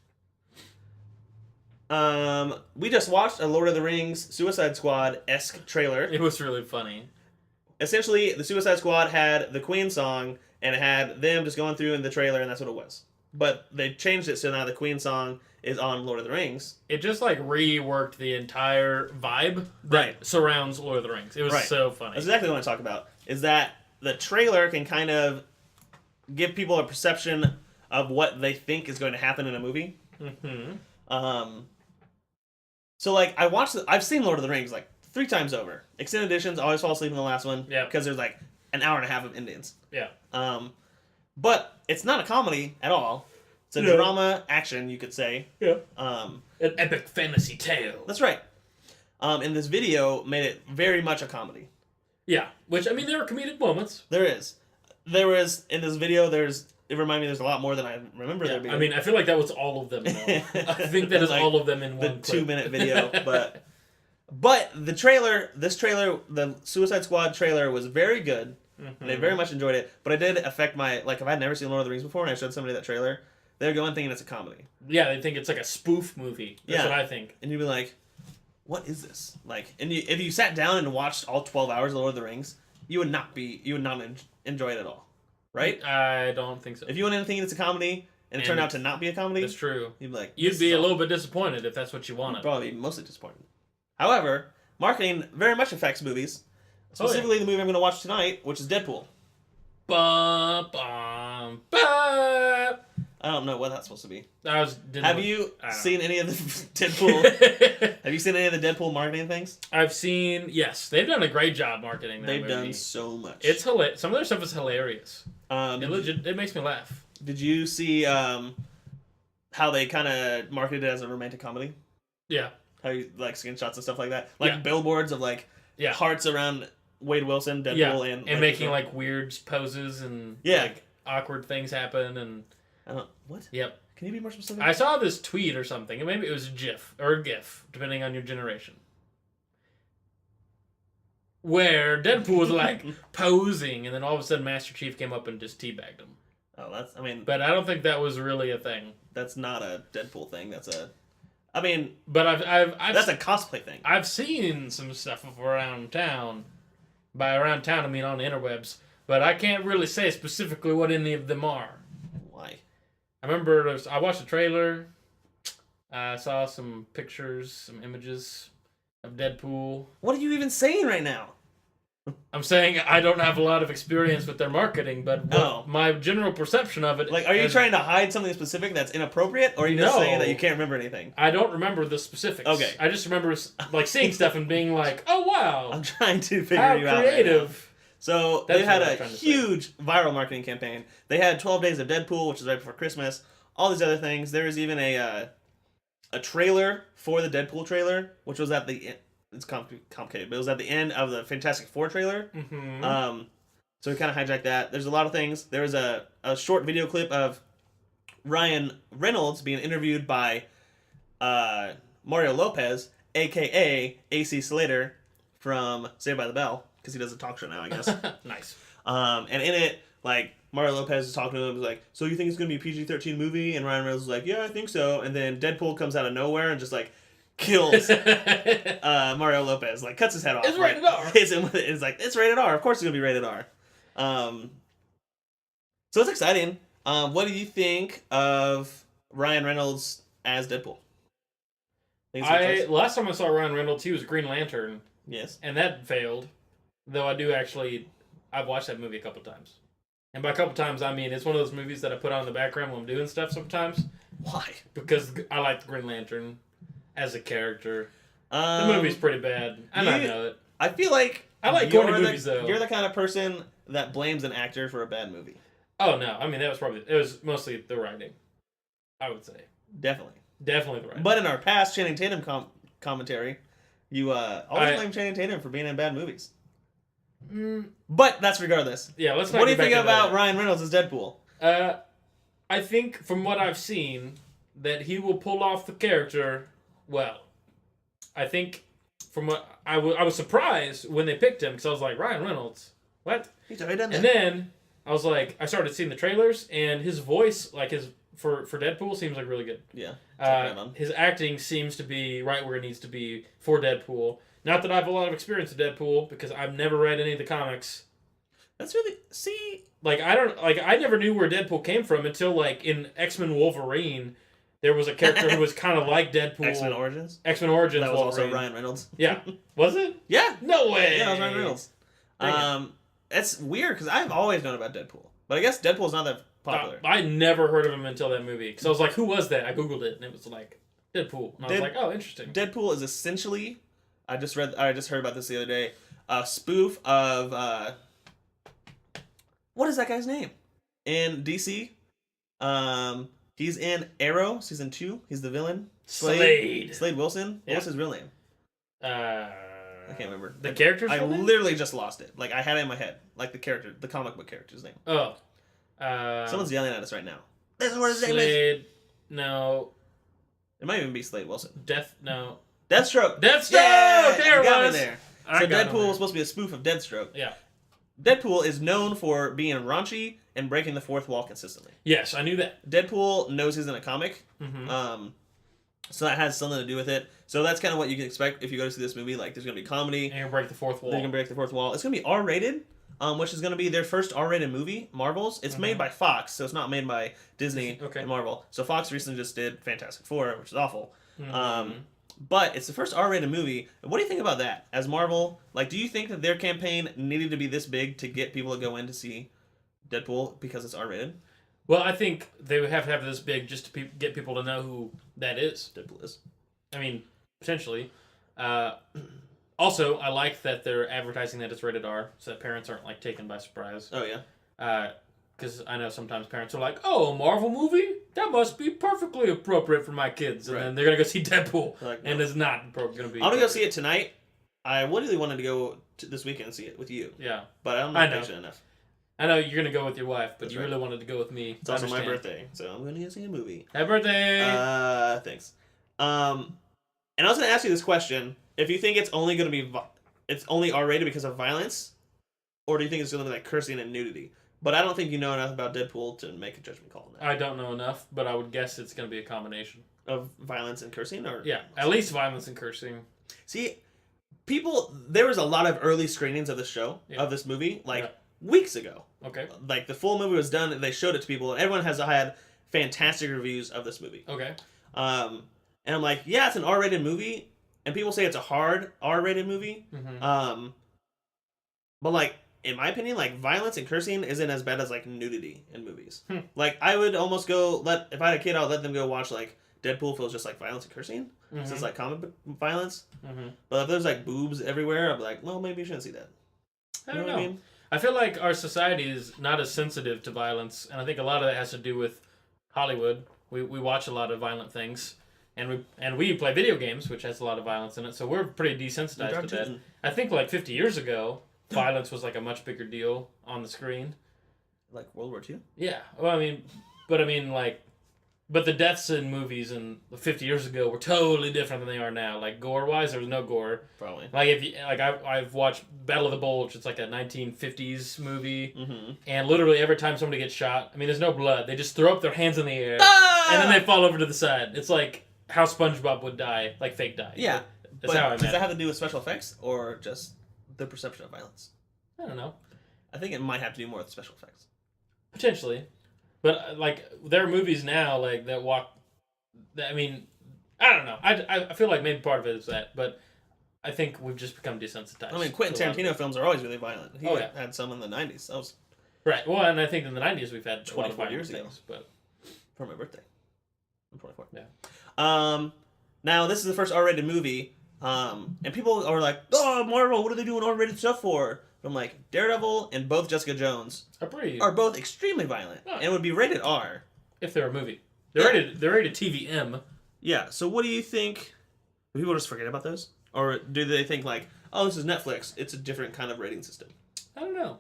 We just watched a Lord of the Rings Suicide Squad-esque trailer. It was really funny. Essentially, the Suicide Squad had the Queen song, and it had them just going through in the trailer, and that's what it was. But they changed it so now the Queen song is on Lord of the Rings. It just, reworked the entire vibe that surrounds Lord of the Rings. It was so funny. That's exactly what I talk about, is that the trailer can kind of give people a perception of what they think is going to happen in a movie. Mm-hmm. So, I've seen Lord of the Rings, 3 times over. Extended editions, I always fall asleep in the last one. Yeah. Because there's, an hour and a half of Indians. Yeah. But it's not a comedy at all. It's a drama action, you could say. Yeah. An epic fantasy tale. That's right. And this video made it very much a comedy. Yeah. Which, there are comedic moments. There is. There was, in this video, it reminded me there's a lot more than I remember there being. I feel like that was all of them, though. I think that is all of them in one clip. The 2-minute video, But the trailer, the Suicide Squad trailer was very good. Mm-hmm. They very much enjoyed it, but it did affect my, if I had never seen Lord of the Rings before and I showed somebody that trailer, they'd go in thinking it's a comedy. Yeah, they think it's like a spoof movie. That's what I think. And you'd be like, what is this? If you sat down and watched all 12 hours of Lord of the Rings, you would not enjoy it at all. Right? I don't think so. If you went in thinking it's a comedy and it turned out to not be a comedy, that's true. You'd be like, you'd be a little bit disappointed if that's what you wanted. You'd probably be mostly disappointed. However, marketing very much affects movies. Specifically, the movie I'm going to watch tonight, which is Deadpool. Bum, bum, bum. I don't know what that's supposed to be. Have you seen any of the Deadpool? Have you seen any of the Deadpool marketing things? I've seen. Yes, they've done a great job marketing that They've movie. done so much. It's hilarious. Some of their stuff is hilarious. It makes me laugh. Did you see how they kind of marketed it as a romantic comedy? Yeah. How you screenshots and stuff like that, billboards of hearts around Wade Wilson, Deadpool, and making weird poses and awkward things happen and. What? Yep. Can you be more specific? I saw this tweet or something, and maybe it was a GIF or a GIF, depending on your generation, where Deadpool was posing, and then all of a sudden Master Chief came up and just teabagged him. Oh, but I don't think that was really a thing. That's not a Deadpool thing. That's a. But I've that's a cosplay thing. I've seen some stuff around town. By around town, I mean on the interwebs. But I can't really say specifically what any of them are. Why? I remember I watched the trailer. I saw some pictures, some images of Deadpool. What are you even saying right now? I'm saying I don't have a lot of experience with their marketing, but my general perception of it... are you trying to hide something specific that's inappropriate, or are you just saying that you can't remember anything? I don't remember the specifics. Okay. I just remember seeing stuff and being like, oh, wow. I'm trying to figure you out. How creative. So they had a huge viral marketing campaign. They had 12 Days of Deadpool, which is right before Christmas. All these other things. There was even a trailer for the Deadpool trailer, which was at the... It's complicated, but it was at the end of the Fantastic Four trailer. Mm-hmm. So we kind of hijacked that. There's a lot of things. There was a short video clip of Ryan Reynolds being interviewed by Mario Lopez, a.k.a. AC Slater from Saved by the Bell, because he does a talk show now, I guess. Nice. And in it, Mario Lopez is talking to him, was so you think it's going to be a PG-13 movie? And Ryan Reynolds was like, yeah, I think so. And then Deadpool comes out of nowhere and just, kills Mario Lopez, cuts his head off. It's rated R. Hits him with it. It's rated R. Of course it's going to be rated R. So it's exciting. What do you think of Ryan Reynolds as Deadpool? Last time I saw Ryan Reynolds, he was Green Lantern. Yes. And that failed. Though I do actually I've watched that movie a couple times. And by a couple times, I mean it's one of those movies that I put on in the background when I'm doing stuff sometimes. Why? Because I like the Green Lantern as a character. The movie's pretty bad. I know it. I feel like I like corny movies, though. You're the kind of person that blames an actor for a bad movie. Oh, no. I mean, it was mostly the writing, I would say. Definitely the writing. But in our past Channing Tatum commentary, you always blame Channing Tatum for being in bad movies. But that's regardless. Yeah, let's not What do you think about Ryan Reynolds as Deadpool? I think, from what I've seen, that he will pull off the character well. I think, from what I was surprised when they picked him, because I was like, Ryan Reynolds, what? He's already done that. And then I was like, I started seeing the trailers, and his voice, like for Deadpool, seems like really good. Yeah. His acting seems to be right where it needs to be for Deadpool. Not that I have a lot of experience with Deadpool, because I've never read any of the comics. That's really I never knew where Deadpool came from until in X-Men Wolverine, there was a character who was kind of like Deadpool. X-Men Origins. That was Wolverine. Also Ryan Reynolds. Yeah, was it? Yeah. No way. Yeah, it was Ryan Reynolds. It's weird because I've always known about Deadpool, but I guess Deadpool's not that popular. I never heard of him until that movie. So I was like, who was that? I googled it and it was like Deadpool. And I was like, oh, interesting. Deadpool is essentially, I just heard about this the other day, a spoof of what is that guy's name in DC? He's in Arrow season 2. He's the villain. Slade Wilson. Yeah. What's his real name? I can't remember. The character's I name? literally just lost it. I had it in my head. The character, the comic book character's name. Oh. Someone's yelling at us right now. This is what his name is. Slade. No. It might even be Slade Wilson. No. Deathstroke. Yeah, there it was. was. So Deadpool was supposed to be a spoof of Deathstroke. Yeah. Deadpool is known for being raunchy and breaking the fourth wall consistently. Yes, I knew that. Deadpool knows he's in a comic. Mm-hmm. So that has something to do with it. So that's kind of what you can expect if you go to see this movie. There's going to be comedy. And you're going to break the fourth wall. They're going to break the fourth wall. It's going to be R-rated, which is going to be their first R-rated movie, Marvel's. It's made by Fox, so it's not made by Disney and Marvel. So Fox recently just did Fantastic Four, which is awful. But it's the first R-rated movie. What do you think about that? As Marvel, do you think that their campaign needed to be this big to get people to go in to see Deadpool because it's R-rated? Well, I think they would have to have this big just to get people to know who that is. Deadpool is. I mean, potentially. Also, I like that they're advertising that it's rated R, so that parents aren't taken by surprise. Oh yeah. Because I know sometimes parents are like, "Oh, a Marvel movie? That must be perfectly appropriate for my kids," and then they're gonna go see Deadpool, no. and it's not gonna be. I'm gonna go see it tonight. I literally wanted to go this weekend and see it with you. Yeah, but I'm not patient enough. I know you're gonna go with your wife, but you really wanted to go with me. It's also my birthday, so I'm gonna go see a movie. Happy birthday! Thanks. And I was gonna ask you this question: if you think it's only gonna be it's only R-rated because of violence, or do you think it's gonna be cursing and nudity? But I don't think you know enough about Deadpool to make a judgment call on that. I don't know enough, but I would guess it's gonna be a combination of violence and cursing, or at least violence and cursing. See, there was a lot of early screenings of this show, of this movie, weeks ago. Okay. The full movie was done, and they showed it to people, and everyone has had fantastic reviews of this movie. Okay. And I'm like, yeah, it's an R-rated movie, and people say it's a hard R-rated movie. Mm-hmm. But in my opinion, violence and cursing isn't as bad as nudity in movies. I would almost if I had a kid, I would let them go watch Deadpool feels just violence and cursing. Mm-hmm. So it's comic book violence. Mm-hmm. But if there's boobs everywhere, I'd be like, well, maybe you shouldn't see that. I don't know. What I mean? I feel like our society is not as sensitive to violence, and I think a lot of that has to do with Hollywood. We watch a lot of violent things, and we play video games, which has a lot of violence in it. So we're pretty desensitized to that. I think 50 years ago, violence was a much bigger deal on the screen. Like World War II? Yeah. Well, but the deaths in movies 50 years ago were totally different than they are now. Gore-wise, there was no gore. Probably. I've watched Battle of the Bulge. It's a 1950s movie, and literally every time somebody gets shot, there's no blood. They just throw up their hands in the air, and then they fall over to the side. It's like how SpongeBob would die, fake die. Yeah. That's how I meant. Does that have to do with special effects or just the perception of violence? I don't know. I think it might have to do more with special effects. Potentially. But, there are movies now, that walk... I don't know. I feel like maybe part of it is that. But I think we've just become desensitized. I mean, Quentin Tarantino films are always really violent. He had some in the 90s. That was right. Well, and I think in the 90s we've had 24 years ago. But for my birthday, I'm 24. Yeah. Now this is the first R-rated movie, and people are like, "Oh, Marvel, what are they doing R-rated stuff for?" But I'm like, Daredevil and both Jessica Jones are both extremely violent and would be rated R if they're a movie. They're rated TVM. Yeah. So what do you think? Do people just forget about those, or do they think like, "Oh, this is Netflix. It's a different kind of rating system"? I don't know.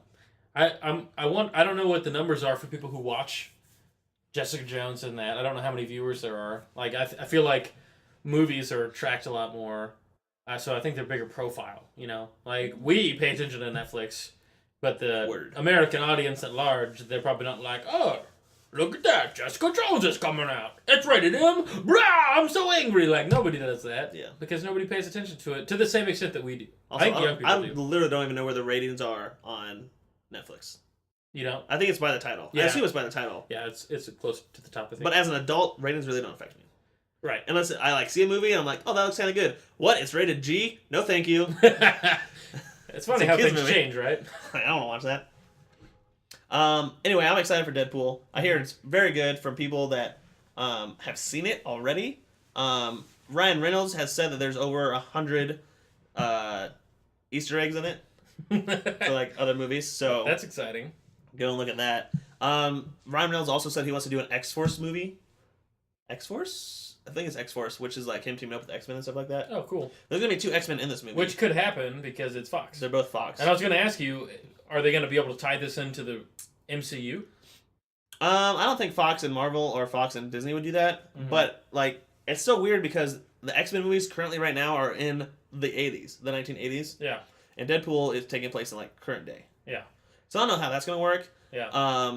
I don't know what the numbers are for people who watch Jessica Jones and that. I don't know how many viewers there are. Like I feel like movies are tracked a lot more, so I think they're bigger profile. You know, like we pay attention to Netflix, but the American audience at large, they're probably not like, oh, look at that, Jessica Jones is coming out. It's rated M. Brah, I'm so angry. Like nobody does that. Yeah. Because nobody pays attention to it to the same extent that we do. Also, I think young people do. Literally don't even know where the ratings are on Netflix. You know? I think it's by the title. Yeah. I assume it's by the title. Yeah, it's close to the top, I think. But as an adult, ratings really don't affect me. Right. Unless I like see a movie and I'm like, oh, that looks kind of good. What? It's rated G? No, thank you. It's funny how things change, right? I don't want to watch that. Anyway, I'm excited for Deadpool. I hear it's very good from people that have seen it already. Ryan Reynolds has said that there's over 100 Easter eggs in it for like other movies. So that's exciting. Go and look at that. Ryan Reynolds also said he wants to do an X-Force movie. X-Force? I think it's X-Force, which is like him teaming up with X-Men and stuff like that. Oh, cool. There's going to be 2 X-Men in this movie. Which could happen because it's Fox. They're both Fox. And I was going to ask you, are they going to be able to tie this into the MCU? I don't think Fox and Marvel or Fox and Disney would do that. Mm-hmm. But, like, it's so weird because the X-Men movies currently right now are in the 80s, the 1980s. Yeah. And Deadpool is taking place in, like, current day. Yeah. So I don't know how that's going to work. Yeah.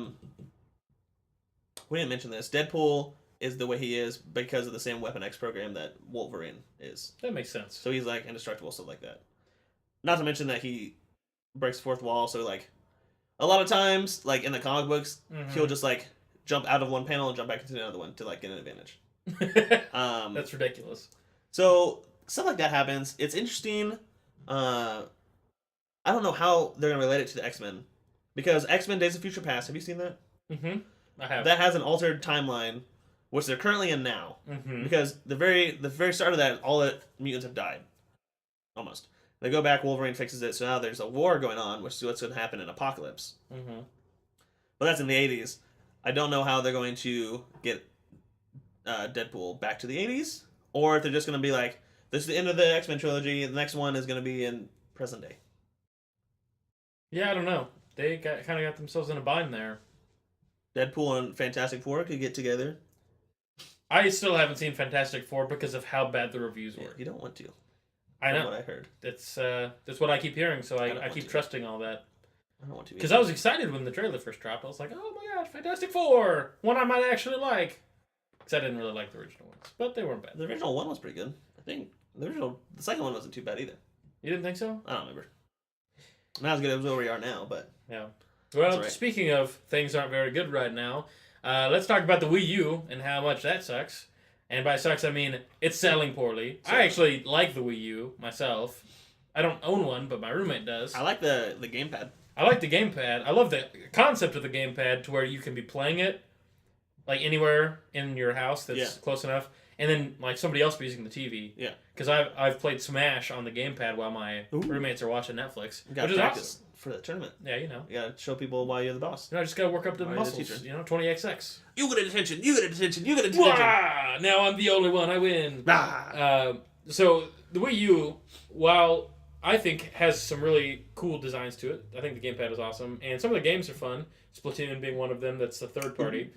We didn't mention this. Deadpool is the way he is because of the same Weapon X program that Wolverine is. That makes sense. So he's like indestructible, stuff like that. Not to mention that he breaks the fourth wall, so like a lot of times, like in the comic books, he'll just like jump out of one panel and jump back into another one to like get an advantage. That's ridiculous. So stuff like that happens. It's interesting. I don't know how they're gonna relate it to the X-Men. Because X-Men Days of Future Past, have you seen that? Mm-hmm. I have. That has an altered timeline, which they're currently in now. Mm-hmm. Because the very start of that, all the mutants have died. Almost. They go back, Wolverine fixes it, so now there's a war going on, which is what's going to happen in Apocalypse. Mm-hmm. But that's in the 80s. I don't know how they're going to get Deadpool back to the 80s, or if they're just going to be like, this is the end of the X-Men trilogy, and the next one is going to be in present day. Yeah, I don't know. They kind of got themselves in a bind there. Deadpool and Fantastic Four could get together. I still haven't seen Fantastic Four because of how bad the reviews were. You don't want to. I know. What I heard. That's what I keep hearing, so I keep trusting all that. I don't want to. Because I was excited when the trailer first dropped. I was like, oh my god, Fantastic Four! One I might actually like. Because I didn't really like the original ones. But they weren't bad. The original one was pretty good. I think the second one wasn't too bad either. You didn't think so? I don't remember. Not as good as where we are now, but... Yeah. Well, Speaking of things aren't very good right now, let's talk about the Wii U and how much that sucks. And by sucks, I mean it's selling poorly. I actually like the Wii U myself. I don't own one, but my roommate does. I like the gamepad. I like the gamepad. I love the concept of the gamepad to where you can be playing it like anywhere in your house that's close enough. And then, like, somebody else be using the TV. Yeah. Because I've played Smash on the gamepad while my roommates are watching Netflix. You got to practice for the tournament. Yeah, you know. You got to show people why you're the boss. You know, I just got to work up to the muscles. 20XX. You get attention. You get attention. You get attention. Wah! Now I'm the only one. I win. So, the Wii U, while I think has some really cool designs to it, I think the gamepad is awesome. And some of the games are fun. Splatoon being one of them. That's the third party.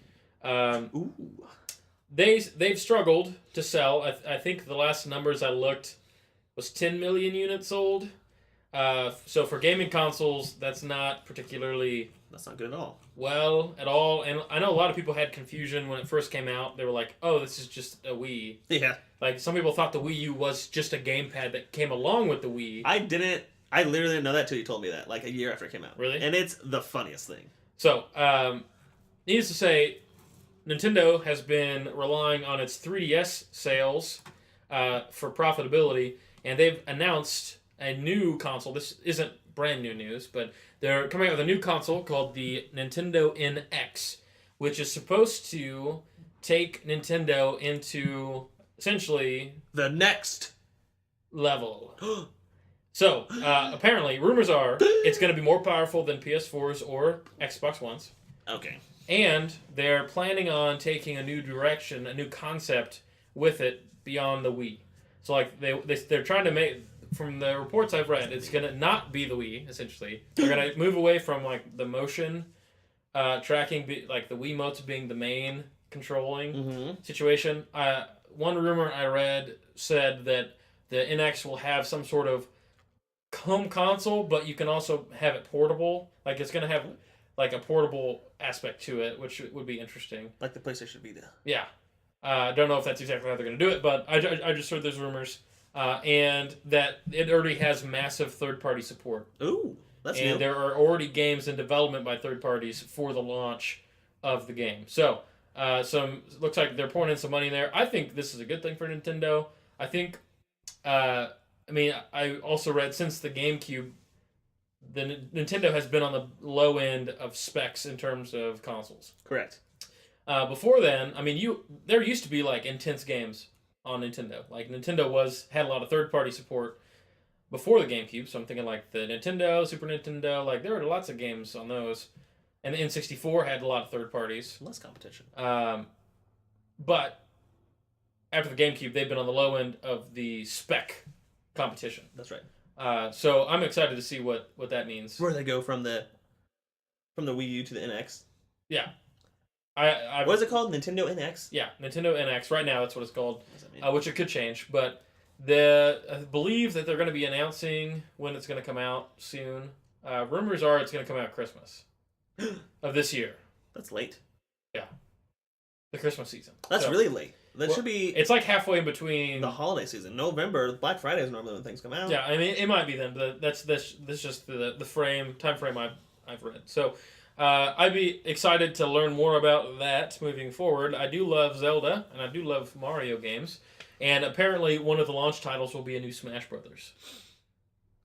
They've struggled to sell. I think the last numbers I looked was 10 million units sold. So for gaming consoles, that's not particularly... That's not good at all. Well, at all. And I know a lot of people had confusion when it first came out. They were like, oh, this is just a Wii. Yeah. Like, some people thought the Wii U was just a gamepad that came along with the Wii. I literally didn't know that till you told me that, like a year after it came out. Really? And it's the funniest thing. So, needless to say, Nintendo has been relying on its 3DS sales for profitability, and they've announced a new console. This isn't brand new news, but they're coming out with a new console called the Nintendo NX, which is supposed to take Nintendo into essentially the next level. So, apparently, rumors are it's going to be more powerful than PS4s or Xbox Ones. Okay. And they're planning on taking a new direction, a new concept with it beyond the Wii. So, like, they're trying to make, from the reports I've read, it's going to not be the Wii, essentially. They're going to move away from, like, the motion tracking, like, the Wiimotes being the main controlling situation. One rumor I read said that the NX will have some sort of home console, but you can also have it portable. Like, it's going to have like a portable aspect to it, which would be interesting. Like the PlayStation Vita. Yeah. I don't know if that's exactly how they're going to do it, but I just heard those rumors. And that it already has massive third-party support. Ooh, that's new. And there are already games in development by third parties for the launch of the game. So, looks like they're pouring in some money there. I think this is a good thing for Nintendo. I think... I also read since the GameCube, the Nintendo has been on the low end of specs in terms of consoles. Correct. Before then, there used to be like intense games on Nintendo. Like Nintendo had a lot of third-party support before the GameCube. So I'm thinking like the Nintendo, Super Nintendo, like there were lots of games on those, and the N64 had a lot of third parties. Less competition. But after the GameCube, they've been on the low end of the spec competition. That's right. So I'm excited to see what that means. Where they go from the Wii U to the NX. Yeah. What is it called? Nintendo NX? Yeah, Nintendo NX. Right now, that's what it's called, which it could change. But I believe that they're going to be announcing when it's going to come out soon. Rumors are it's going to come out Christmas of this year. That's late. Yeah. The Christmas season. That's really late. That should be... It's like halfway in between... the holiday season. November, Black Friday is normally when things come out. Yeah, I mean, it might be then, but that's just the time frame I've read. So, I'd be excited to learn more about that moving forward. I do love Zelda, and I do love Mario games, and apparently one of the launch titles will be a new Smash Brothers.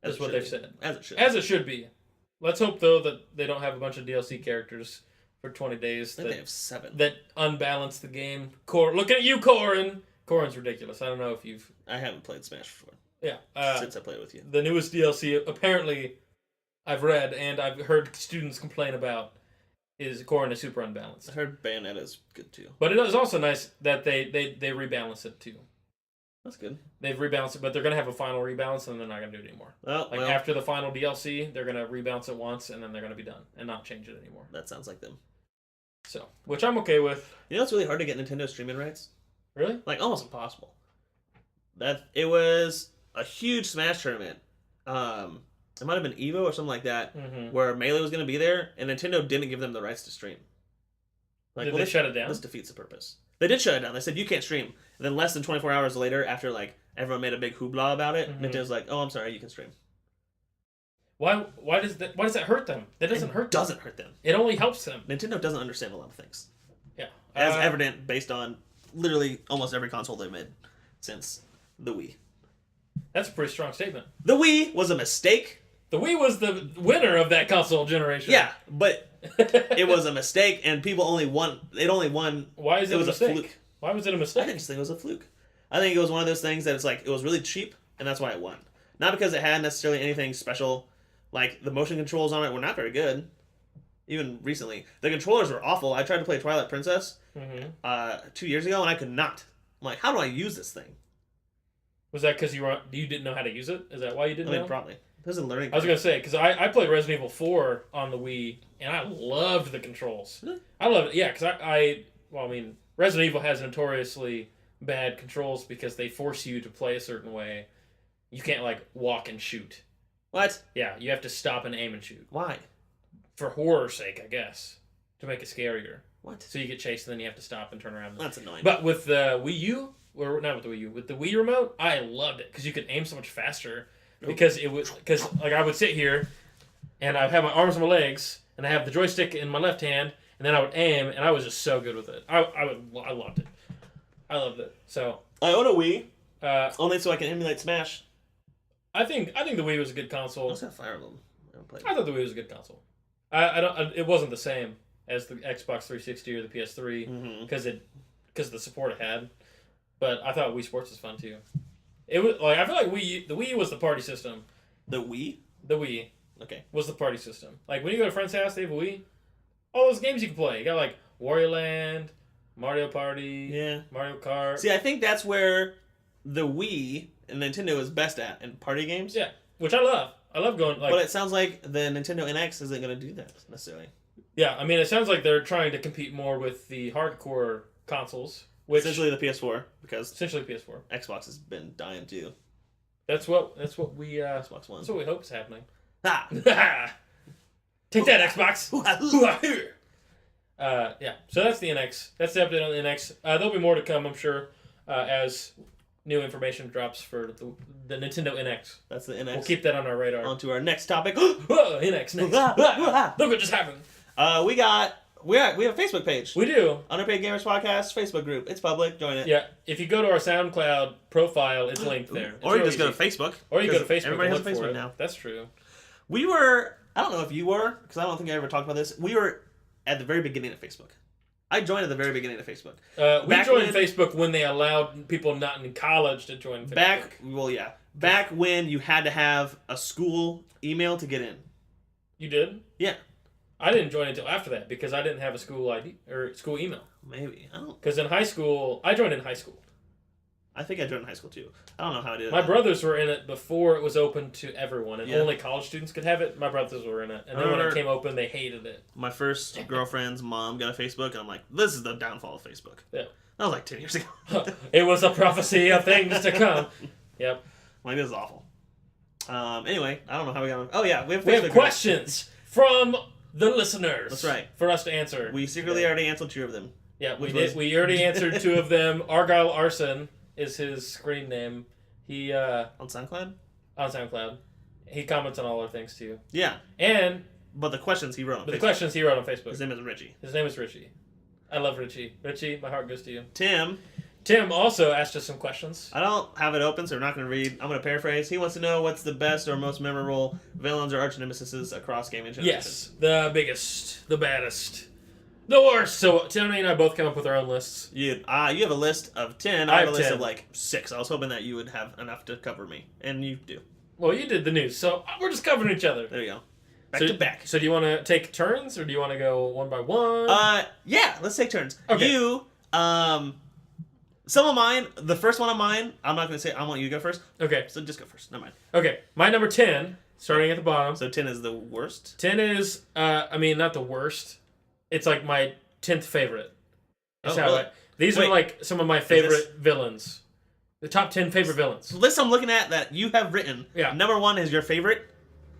That's what they've said. As it should. As it should be. Let's hope, though, that they don't have a bunch of DLC characters for 20 days. I think they have 7. That unbalance the game. Looking at you, Corin! Corin's ridiculous. I don't know if you've... I haven't played Smash before. Yeah. Since I played with you. The newest DLC, apparently, I've read and I've heard students complain about, is Corin is super unbalanced. I heard Bayonetta's good, too. But it is also nice that they rebalance it, too. That's good. They've rebalanced it, but they're going to have a final rebalance, and they're not going to do it anymore. After the final DLC, they're going to rebalance it once, and then they're going to be done, and not change it anymore. That sounds like them. So, which I'm okay with. You know it's really hard to get Nintendo streaming rights? Really? Like, almost impossible. It was a huge Smash tournament. It might have been Evo or something like that, where Melee was going to be there, and Nintendo didn't give them the rights to stream. Did they shut it down? This defeats the purpose. They did shut it down. They said, you can't stream. And then less than 24 hours later, after like everyone made a big hoopla about it, Nintendo's like, oh, I'm sorry, you can stream. Why does that hurt them? That doesn't hurt them. It doesn't hurt them. It only helps them. Nintendo doesn't understand a lot of things. Yeah. As evident based on literally almost every console they've made since the Wii. That's a pretty strong statement. The Wii was a mistake. The Wii was the winner of that console generation. Yeah, but it was a mistake, and people only won. It only won. Why is it a mistake? Fluke. Why was it a mistake? I just think it was a fluke. I think it was one of those things that it's like it was really cheap, and that's why it won. Not because it had necessarily anything special. Like the motion controls on it were not very good. Even recently, the controllers were awful. I tried to play Twilight Princess 2 years ago, and I could not. I'm like, how do I use this thing? Was that because you didn't know how to use it? Is that why you didn't know? Probably. This is learning. I was going to say, because I played Resident Evil 4 on the Wii, and I loved the controls. Really? I loved it, yeah, because Resident Evil has notoriously bad controls because they force you to play a certain way. You can't, like, walk and shoot. What? Yeah, you have to stop and aim and shoot. Why? For horror's sake, I guess. To make it scarier. What? So you get chased and then you have to stop and turn around. That's annoying. But with the Wii U, or not with the Wii U, with the Wii remote, I loved it because you could aim so much faster. Because I would sit here and I'd have my arms and my legs and I have the joystick in my left hand and then I would aim and I was just so good with it. I loved it. I loved it. So I own a Wii only so I can emulate Smash. I think the Wii was a good console. What's that Fire Emblem? I thought the Wii was a good console. It wasn't the same as the Xbox 360 or the PS3 because of the support it had. But I thought Wii Sports was fun too. It was like I feel like the Wii was the party system. The Wii? The Wii. Okay. Was the party system. Like when you go to a friend's house, they have a Wii. All those games you can play. You got like Wario Land, Mario Party, Mario Kart. See, I think that's where the Wii and Nintendo is best at in party games. Yeah, which I love. I love going like. But it sounds like the Nintendo NX isn't going to do that necessarily. Yeah, I mean, it sounds like they're trying to compete more with the hardcore consoles, which essentially the PS4 because essentially PS4. Xbox has been dying too. That's what we Xbox One. That's what we hope is happening. Ha! Take that, Xbox. Yeah. So that's the NX. That's the update on the NX. There'll be more to come, I'm sure, as new information drops for the Nintendo NX. That's the NX. We'll keep that on our radar. On to our next topic. NX. Next. Look what just happened. We have a Facebook page. We do. Underpaid Gamers Podcast Facebook group. It's public. Join it. Yeah. If you go to our SoundCloud profile, it's linked there. Or you just go to Facebook. Or you go to Facebook. Everybody has a Facebook now. That's true. We were. I don't know if you were, because I don't think I ever talked about this. We were at the very beginning of Facebook. I joined at the very beginning of Facebook. We joined Facebook when they allowed people not in college to join Facebook. Back when you had to have a school email to get in. You did? Yeah. I didn't join until after that because I didn't have a school ID or school email. Maybe. I don't. Because in high school, I joined in high school. I think I joined in high school too. I don't know how I did it. My brothers were in it before it was open to everyone, and only college students could have it. My brothers were in it, and then when it came open, they hated it. My first girlfriend's mom got a Facebook, and I'm like, "This is the downfall of Facebook." Yeah, that was like 10 years ago. It was a prophecy of things to come. Yep. Like this is awful. Anyway, I don't know how we got. Oh yeah, we have questions from the listeners. That's right. For us to answer. We secretly already answered 2 of them. Yeah, we did. We already answered 2 of them. Argyle Arson is his screen name. He on SoundCloud. On SoundCloud, he comments on all our things too. Yeah, but the questions he wrote on Facebook. His name is Richie. I love Richie. Richie, my heart goes to you. Tim also asked us some questions. I don't have it open, so we're not going to read. I'm going to paraphrase. He wants to know what's the best or most memorable villains or arch nemesis across gaming generations. Yes, the biggest, the baddest, the worst. So Tony and I both came up with our own lists. You have a list of 10. I have a list 10. Of like 6. I was hoping that you would have enough to cover me, and you do. Well, you did the news, so we're just covering each other. There you go. Back to back. So do you want to take turns, or do you want to go one by one? Yeah, let's take turns. Okay. Some of mine, the first one of mine, I'm not going to say, I want you to go first. Okay. So just go first. Never mind. Okay. My number 10, starting at the bottom. So 10 is the worst? 10 is, not the worst. It's like my 10th favorite. Really? These are like some of my favorite villains. The top 10 favorite villains. The list I'm looking at that you have written, number 1 is your favorite?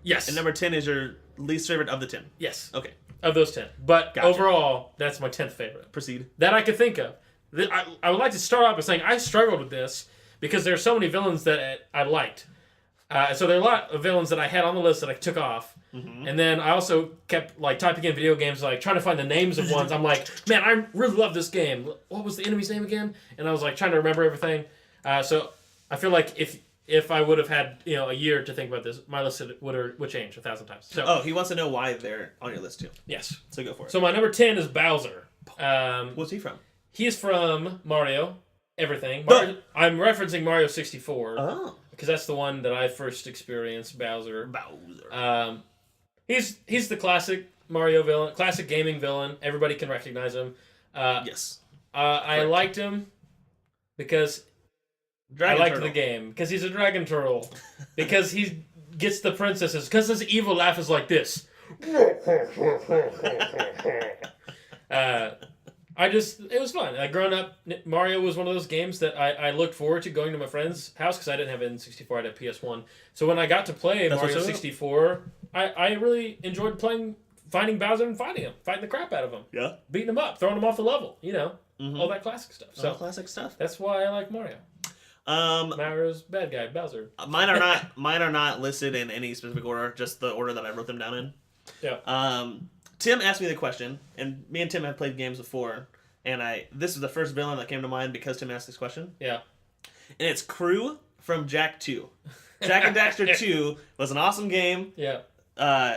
Yes. And number 10 is your least favorite of the 10? Yes. Okay. Of those 10. But overall, that's my 10th favorite. Proceed. That I could think of. I would like to start off by saying I struggled with this because there are so many villains that I liked. So there are a lot of villains that I had on the list that I took off. Mm-hmm. And then I also kept like typing in video games, like trying to find the names of ones. I'm like, man, I really love this game. What was the enemy's name again? And I was like trying to remember everything. So I feel like if I would have had a year to think about this, my list would change 1,000 times. So he wants to know why they're on your list too. Yes. So go for it. So my number 10 is Bowser. What's he from? He's from Mario. Everything. I'm referencing Mario 64. Oh. Because that's the one that I first experienced, Bowser. He's the classic Mario villain, classic gaming villain. Everybody can recognize him. Yes. I liked him because I liked the game. Because he's a dragon turtle. Because he gets the princesses. Because his evil laugh is like this. It was fun. Growing up, Mario was one of those games that I looked forward to going to my friend's house because I didn't have N64, I had a PS1. So when I got to play Mario 64, I really enjoyed finding Bowser and fighting the crap out of him. Yeah. Beating him up, throwing him off the level, mm-hmm. all that classic stuff. So classic stuff. That's why I like Mario. Mario's bad guy, Bowser. Mine are not listed in any specific order, just the order that I wrote them down in. Yeah. Tim asked me the question, and me and Tim have played games before, and this is the first villain that came to mind because Tim asked this question. Yeah. And it's Crew from Jak 2. Jak and Daxter 2 was an awesome game. Yeah.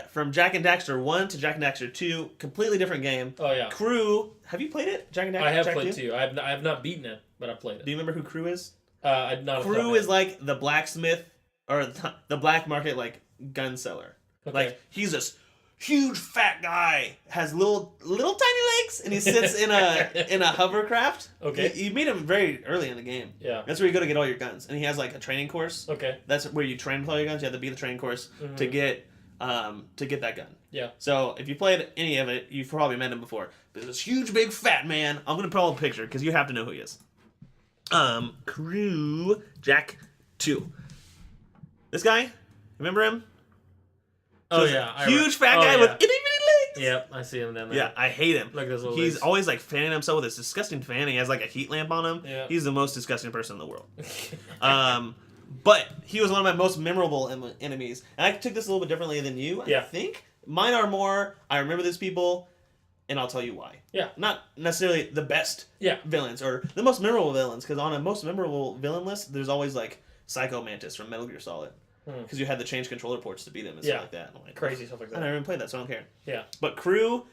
From Jak and Daxter 1 to Jak and Daxter 2, completely different game. Oh, yeah. Crew, have you played it? Jak and Daxter? I have played 2. I have not beaten it, but I've played it. Do you remember who Crew is? Crew is like the blacksmith, or the black market, like, gun seller. Okay. Like, he's this huge fat guy, has little tiny legs, and he sits in a hovercraft. Okay. You meet him very early in the game. Yeah. That's where you go to get all your guns, and he has like a training course. Okay. That's where you train with all your guns. You have to beat the training course to get that gun. Yeah. So if you played any of it, you've probably met him before. There's this huge big fat man. I'm gonna put a picture because you have to know who he is. Crew Jak 2. This guy, remember him? Oh, yeah. Huge fat guy with itty bitty legs. Yep, I see him down there. Yeah, I hate him. Look at those little He's legs. always like fanning himself with this disgusting fan. He has like a heat lamp on him. Yeah. He's the most disgusting person in the world. But he was one of my most memorable enemies. And I took this a little bit differently than you, I think. Mine are more, I remember these people, and I'll tell you why. Yeah. Not necessarily the best villains or the most memorable villains, because on a most memorable villain list, there's always like Psycho Mantis from Metal Gear Solid. Because you had to change controller ports to beat him and stuff like that. And I'm like, crazy stuff like that. I never even played that, so I don't care. Yeah. But Crew,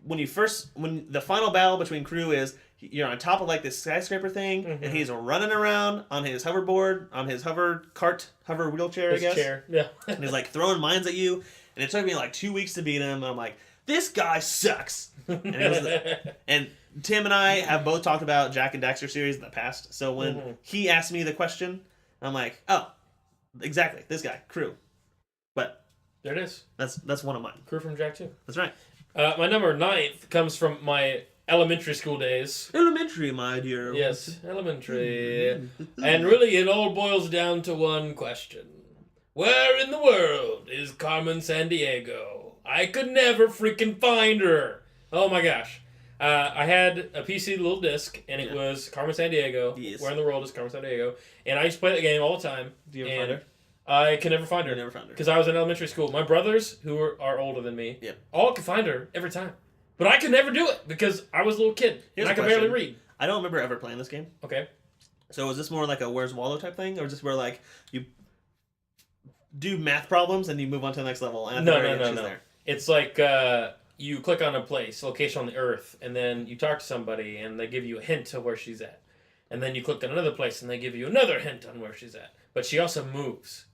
when the final battle between Crew is, you're on top of like this skyscraper thing, and he's running around on his hoverboard, on his hover wheelchair, I guess. Chair. Yeah. And he's like throwing mines at you, and it took me like 2 weeks to beat him, and I'm like, this guy sucks. And Tim and I have both talked about Jak and Daxter series in the past, so when he asked me the question, I'm like, oh, exactly, this guy, Crew. But there it is. That's one of mine. Crew from Jak 2. That's right. My number 9th comes from my elementary school days. Elementary, my dear. Yes, elementary. And really, it all boils down to one question. Where in the world is Carmen Sandiego? I could never freaking find her. Oh my gosh. I had a PC little disc, and it was Carmen Sandiego. Yes. Where in the world is Carmen Sandiego? And I used to play that game all the time. Do you ever find her? I could never find her. You never found her. Because I was in elementary school. My brothers, who are older than me, all could find her every time. But I could never do it because I was a little kid. Here's and I could barely read. I don't remember ever playing this game. Okay. So is this more like a Where's Waldo type thing? Or just where like you do math problems and you move on to the next level? And No. there? It's like you click on a place, location on the earth, and then you talk to somebody and they give you a hint of where she's at. And then you click on another place and they give you another hint on where she's at. But she also moves.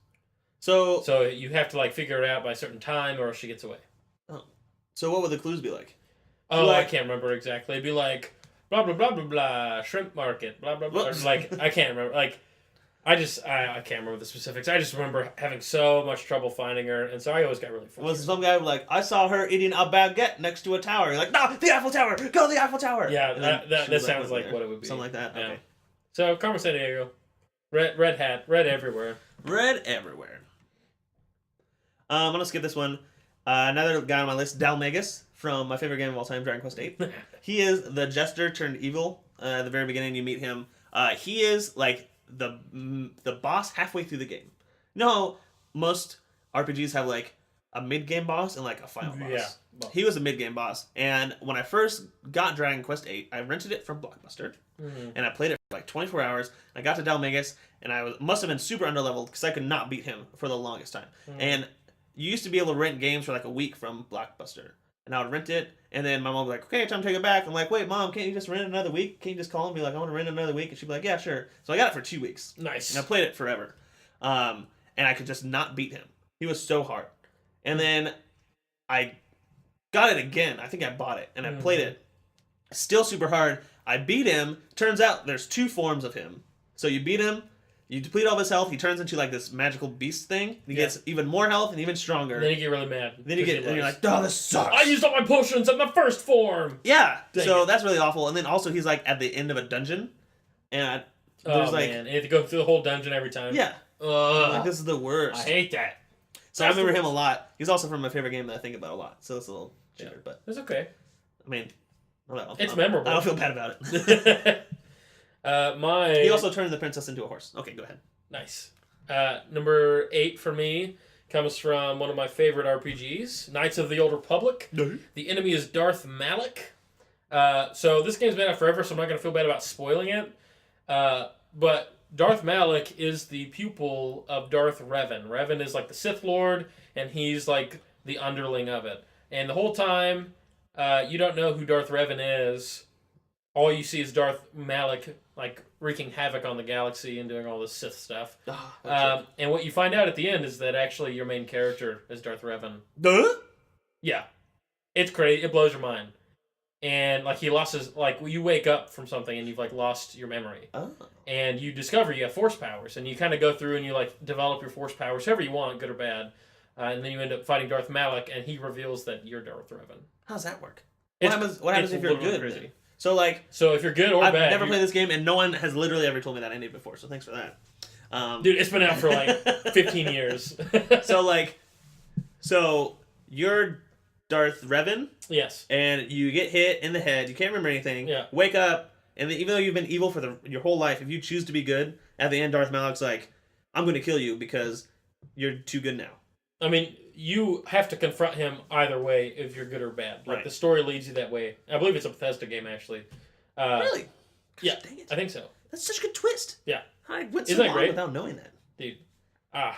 So you have to like figure it out by a certain time or else she gets away. Oh. So what would the clues be like? Oh, I can't remember exactly. It'd be like, blah, blah, blah, blah, blah, shrimp market, blah, blah, blah. Like, I can't remember. Like, I can't remember the specifics. I just remember having so much trouble finding her, and so I always got really frustrated. Was some guy like, I saw her eating a baguette next to a tower. You're like, no, the Eiffel Tower! Go to the Eiffel Tower! Yeah, that sounds like what it would be. Something like that? Yeah. Okay. So, Carmen Sandiego. Red hat. Red everywhere. Red everywhere. I'm going to skip this one. Another guy on my list, Dalmagus, from my favorite game of all time, Dragon Quest VIII. He is the jester turned evil. At the very beginning, you meet him. He is like the boss halfway through the game. You know how most RPGs have like a mid-game boss and like a final boss? Yeah. Well. He was a mid-game boss. And when I first got Dragon Quest VIII, I rented it from Blockbuster. And I played it for like 24 hours. I got to Dalmagus, and I must have been super underleveled because I could not beat him for the longest time. And you used to be able to rent games for like a week from Blockbuster. And I would rent it, and then my mom would be like, okay, time to take it back. I'm like, wait, Mom, can't you just rent it another week? Can't you just call and be like, I want to rent it another week? And she'd be like, yeah, sure. So I got it for 2 weeks. Nice. And I played it forever. And I could just not beat him. He was so hard. And then I got it again. I think I bought it, and I played it. Still super hard. I beat him. Turns out there's 2 forms of him. So you beat him, you deplete all of his health, he turns into like this magical beast thing. He gets even more health and even stronger. And then you get really mad. And you're like, oh, this sucks. I used all my potions in the first form. Yeah. So that's really awful. And then also he's like at the end of a dungeon. And there's man. You have to go through the whole dungeon every time. Yeah. Like, this is the worst. I hate that. So I remember him a lot. He's also from my favorite game that I think about a lot. So it's a little cheater, but it's okay. I mean, it's memorable. I don't feel bad about it. He also turned the princess into a horse. Okay, go ahead. Nice. Number 8 for me comes from one of my favorite RPGs, Knights of the Old Republic. The enemy is Darth Malik. So this game's been out forever, so I'm not going to feel bad about spoiling it. But Darth Malak is the pupil of Darth Revan. Revan is like the Sith Lord, and he's like the underling of it. And the whole time, you don't know who Darth Revan is. All you see is Darth Malak like wreaking havoc on the galaxy and doing all this Sith stuff. And what you find out at the end is that actually your main character is Darth Revan. Duh? Yeah. It's crazy. It blows your mind. And like he lost his you wake up from something and you've like lost your memory. Oh. And you discover you have force powers, and you kind of go through and you like develop your force powers however you want, good or bad. And then you end up fighting Darth Malak, and he reveals that you're Darth Revan. How does that work? What happens if you're good? Crazy. So if you're good or I've bad, never played this game, and no one has literally ever told me that ending before. So thanks for that. Dude, it's been out for like 15 years. So you're Darth Revan. Yes. And you get hit in the head. You can't remember anything. Yeah. Wake up, and even though you've been evil for your whole life, if you choose to be good, at the end, Darth Malak's like, "I'm going to kill you because you're too good now." I mean, you have to confront him either way if you're good or bad. Like, the story leads you that way. I believe it's a Bethesda game, actually. Really? Gosh, yeah, dang it. I think so. That's such a good twist. Yeah. I went so long without knowing that. Dude.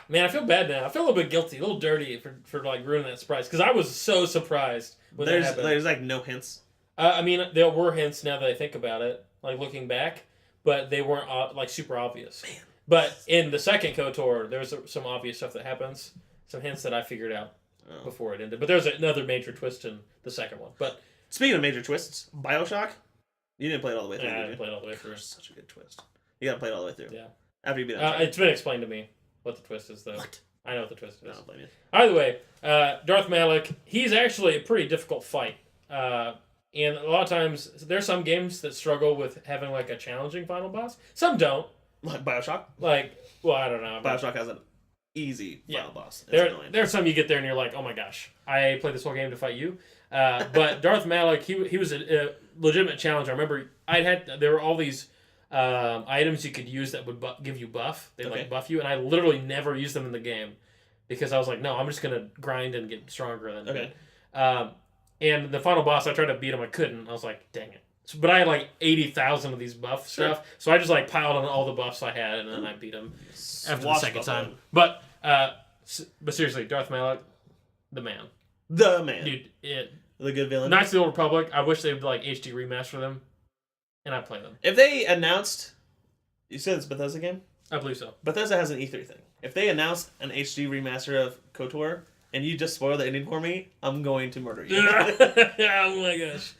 Man, I feel bad now. I feel a little bit guilty, a little dirty for like ruining that surprise. Because I was so surprised when that happened. There's like no hints. I mean, there were hints now that I think about it, like looking back, but they weren't like super obvious. Man. But in the second KOTOR, there's some obvious stuff that happens. Some hints that I figured out before it ended. But there's another major twist in the second one. But speaking of major twists, BioShock, you didn't play it all the way through. Yeah, I didn't play it all the way through. Such a good twist. You gotta play it all the way through. Yeah. After you beat it. It's been explained to me what the twist is, though. What? I know what the twist is. I don't blame you. Either way, Darth Malak, he's actually a pretty difficult fight. And a lot of times, there's some games that struggle with having like a challenging final boss. Some don't. Like BioShock? I don't know. BioShock has an easy final boss. There's some you get there and you're like, oh my gosh, I played this whole game to fight you. But Darth Malak, he was a legitimate challenge. I remember there were all these items you could use that would give you buff. They'd like buff you, and I literally never used them in the game because I was like, no, I'm just gonna grind and get stronger than him. And the final boss, I tried to beat him, I couldn't. I was like, dang it. But I had like 80,000 of these buff stuff, so I just like piled on all the buffs I had, and then I beat him after the second time. But seriously, Darth Malak, the man. The man. Dude, the good villain. Knights of the Old Republic, I wish they would like HD remaster them, and I'd play them. If they announced... You said it's a Bethesda game? I believe so. Bethesda has an E3 thing. If they announced an HD remaster of KOTOR, and you just spoil the ending for me, I'm going to murder you. Oh my gosh.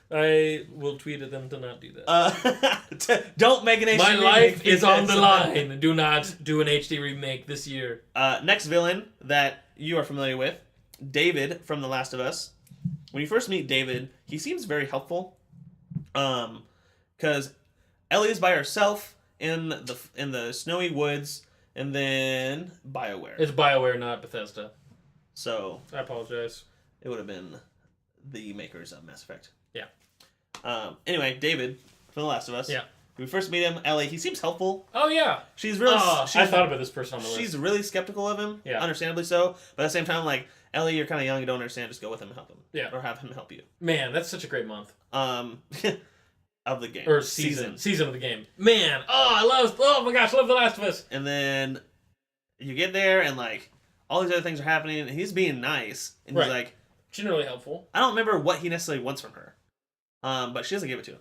I will tweet at them to not do that. Don't make an HD remake. My life is on the line. Do not do an HD remake this year. Next villain that you are familiar with, David from The Last of Us. When you first meet David, he seems very helpful. Because Ellie is by herself in the snowy woods, and then BioWare. It's BioWare, not Bethesda. So I apologize. It would have been the makers of Mass Effect. Yeah. Anyway, David from The Last of Us. Yeah. When we first meet him, Ellie, he seems helpful. Oh, yeah. She's really... I thought about this person on the list. She's really skeptical of him. Yeah. Understandably so. But at the same time, like, Ellie, you're kind of young, you don't understand, just go with him and help him. Yeah. Or have him help you. Man, that's such a great month. Of the game. Or season. Season of the game. Man. Oh my gosh, I love The Last of Us. And then you get there and, like, all these other things are happening, and he's being nice. And he's like... Generally helpful. I don't remember what he necessarily wants from her. But she doesn't give it to him.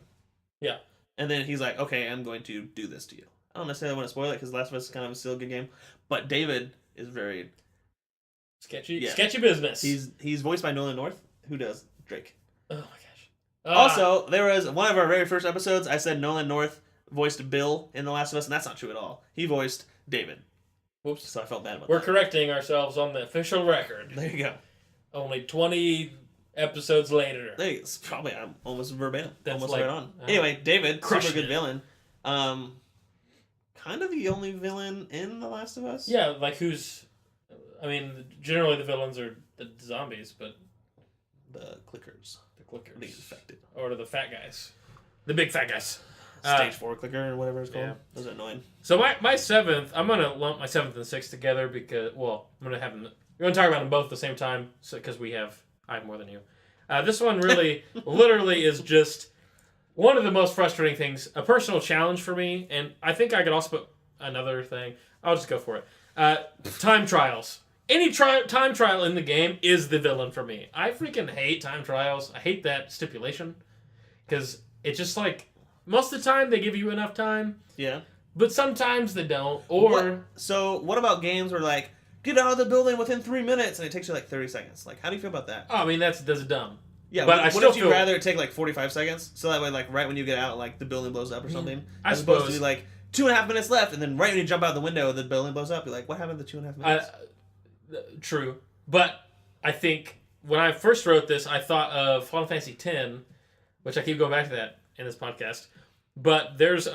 Yeah. And then he's like, okay, I'm going to do this to you. I don't necessarily want to spoil it because Last of Us is kind of still a good game. But David is very... Sketchy. Yeah. Sketchy business. He's voiced by Nolan North. Who does? Drake. Oh my gosh. Also, there was one of our very first episodes, I said Nolan North voiced Bill in The Last of Us, and that's not true at all. He voiced David. Whoops. So I felt bad about We're that. correcting ourselves on the official record. There you go. Only 20 episodes later. It's probably almost verbatim. That's almost like, right on. Anyway, David, super good it. villain. Kind of the only villain in The Last of Us. Yeah, like who's... I mean, generally the villains are the zombies, but... The clickers. The infected. Or the fat guys. The big fat guys. Stage 4 clicker or whatever it's called. Yeah. Those are annoying. So my seventh, I'm going to lump my 7th and 6th together because, well, I'm going to have them... We're going to talk about them both at the same time because I have more than you. This one really, literally is just one of the most frustrating things. A personal challenge for me, and I think I could also put another thing. I'll just go for it. Time trials. Any time trial in the game is the villain for me. I freaking hate time trials. I hate that stipulation. Because it's just like, most of the time they give you enough time. Yeah. But sometimes they don't. Or... So, what about games where, like, get out of the building within 3 minutes and it takes you, like, 30 seconds? Like, how do you feel about that? Oh, I mean, that's dumb. Yeah, but what if you'd rather it take, like, 45 seconds? So that way, like, right when you get out, like, the building blows up or something? As opposed to be, like, 2.5 minutes left, and then right when you jump out the window, the building blows up. You're like, what happened to 2.5 minutes? True. But I think when I first wrote this, I thought of Final Fantasy X, which I keep going back to that in this podcast. But there's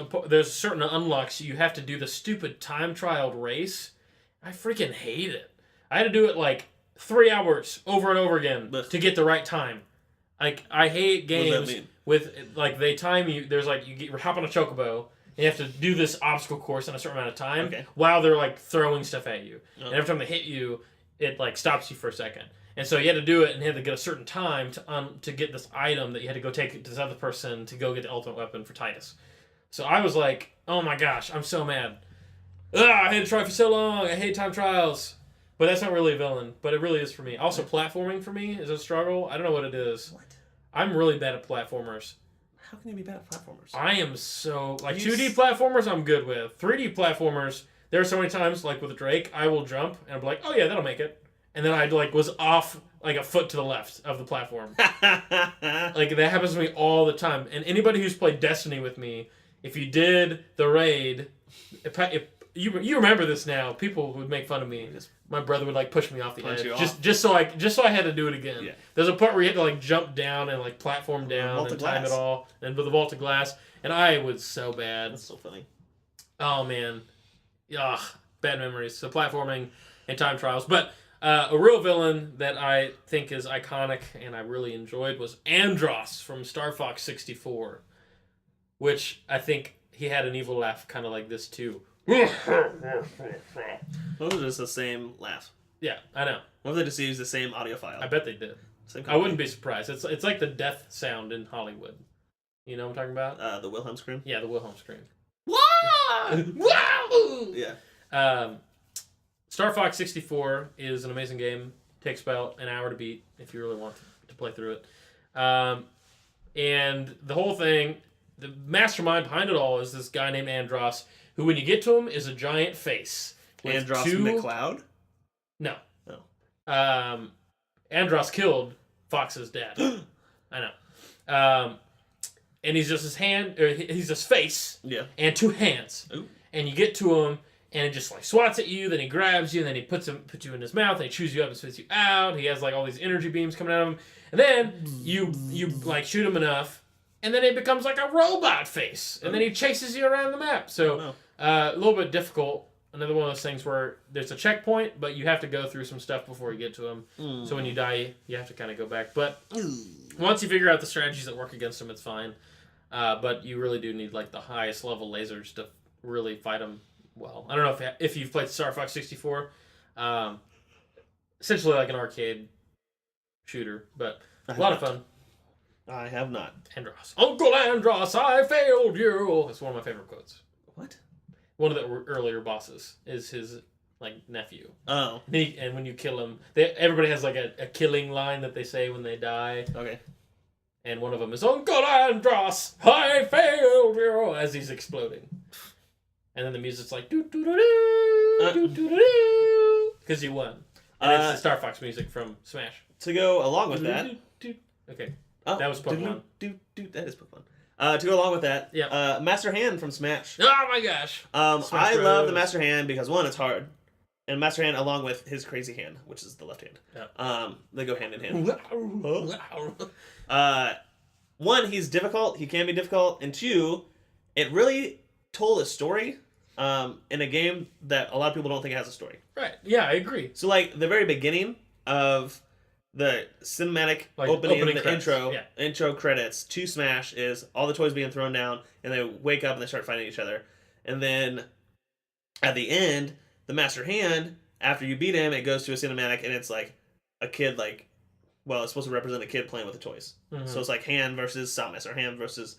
certain unlocks you have to do the stupid time trial race. I freaking hate it. I had to do it like 3 hours over and over again to get the right time. Like, I hate games with, like, they time you. There's like you hop on a chocobo. And you have to do this obstacle course in a certain amount of time while they're like throwing stuff at you. Oh. And every time they hit you, it like stops you for a second. And so you had to do it and you had to get a certain time to get this item that you had to go take it to this other person to go get the ultimate weapon for Titus. So I was like, oh my gosh, I'm so mad. I had to try for so long. I hate time trials. But that's not really a villain. But it really is for me. Also, platforming for me is a struggle. I don't know what it is. What? I'm really bad at platformers. How can you be bad at platformers? I am so... Like, 2D platformers, I'm good with. 3D platformers, there are so many times, like with Drake, I will jump, and I'm like, oh yeah, that'll make it. And then I, like, was off, like, a foot to the left of the platform. Like, that happens to me all the time. And anybody who's played Destiny with me, if you did the raid... If you remember this now, people would make fun of me. My brother would like push me off the edge, just so I had to do it again. Yeah. There's a part where you had to like jump down and like platform down and time it all, and with a vault of glass, and I was so bad. That's so funny. Oh man, ugh, bad memories. So platforming and time trials, but a real villain that I think is iconic and I really enjoyed was Andross from Star Fox 64, which I think he had an evil laugh kind of like this too. Those are just the same laugh. Yeah, I know. What if they just used the same audio file? I bet they did. I wouldn't be surprised. It's like the death sound in Hollywood. You know what I'm talking about? The Wilhelm scream? Yeah, the Wilhelm scream. Wow! Wow! Yeah. Star Fox 64 is an amazing game. Takes about an hour to beat if you really want to play through it. And the whole thing, the mastermind behind it all is this guy named Andross, who, when you get to him, is a giant face. Andross McCloud? No. Oh. Andross killed Fox's dad. I know. And he's just his hand, or he's his face, and 2 hands. Ooh. And you get to him, and it just like swats at you, then he grabs you, and then he puts you in his mouth, and he chews you up and spits you out. He has like all these energy beams coming out of him. And then you like shoot him enough, and then it becomes like a robot face. And then he chases you around the map. So a little bit difficult. Another one of those things where there's a checkpoint, but you have to go through some stuff before you get to him. So when you die, you have to kind of go back. But once you figure out the strategies that work against him, it's fine. But you really do need like the highest level lasers to really fight him well. I don't know if you've played Star Fox 64. Essentially like an arcade shooter, but a lot of fun. I have not. Andross. Uncle Andross, I failed you. That's one of my favorite quotes. What? One of the earlier bosses is his like nephew. Oh. And when you kill him, everybody has like a killing line that they say when they die. Okay. And one of them is Uncle Andross, I failed you, as he's exploding. And then the music's like doo doo doo doo doo doo doo because you won. And it's the Star Fox music from Smash. To go along with that. Okay. That was Pokemon. That is Pokemon. To go along with that, Master Hand from Smash. Oh my gosh! I love the Master Hand because, one, it's hard. And Master Hand along with his crazy hand, which is the left hand. Yeah. They go hand in hand. One, he's difficult. He can be difficult. And 2, it really told a story in a game that a lot of people don't think has a story. Right. Yeah, I agree. So, like, the very beginning of the cinematic opening the intro credits to Smash is all the toys being thrown down, and they wake up and they start fighting each other. And then at the end, the Master Hand, after you beat him, it goes to a cinematic, and it's like a kid, like, well, it's supposed to represent a kid playing with the toys. Mm-hmm. So it's like Hand versus Samus, or Hand versus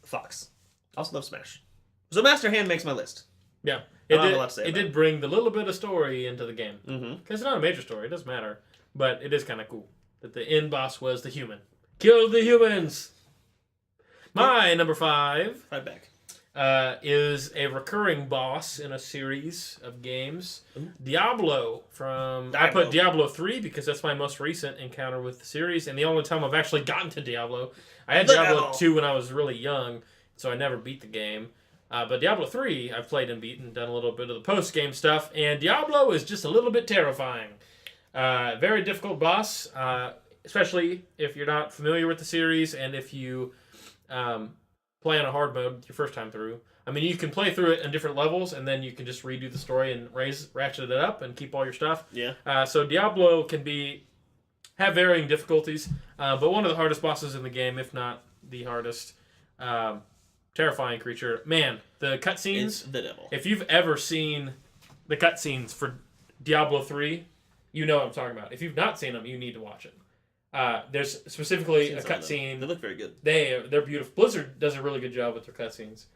Fox. Also love Smash. So Master Hand makes my list. Yeah. I don't have a lot to say It about did bring the little bit of story into the game. Mm-hmm. Because it's not a major story. It doesn't matter. But it is kind of cool that the end boss was the human. Kill the humans! My number 5 Right back. is a recurring boss in a series of games. Ooh. Diablo I put Diablo 3 because that's my most recent encounter with the series, and the only time I've actually gotten to Diablo. I had Diablo 2 when I was really young, so I never beat the game. But Diablo 3, I've played and beaten, done a little bit of the post-game stuff, and Diablo is just a little bit terrifying. Very difficult boss, especially if you're not familiar with the series, and if you play on a hard mode your first time through. I mean, you can play through it in different levels, and then you can just redo the story and ratchet it up and keep all your stuff. Yeah. So Diablo can have varying difficulties, but one of the hardest bosses in the game, if not the hardest. Terrifying creature. Man, the cutscenes. It's the devil. If you've ever seen the cutscenes for Diablo 3, you know what I'm talking about. If you've not seen them, you need to watch it. There's specifically a cutscene. They look very good. They're beautiful. Blizzard does a really good job with their cutscenes.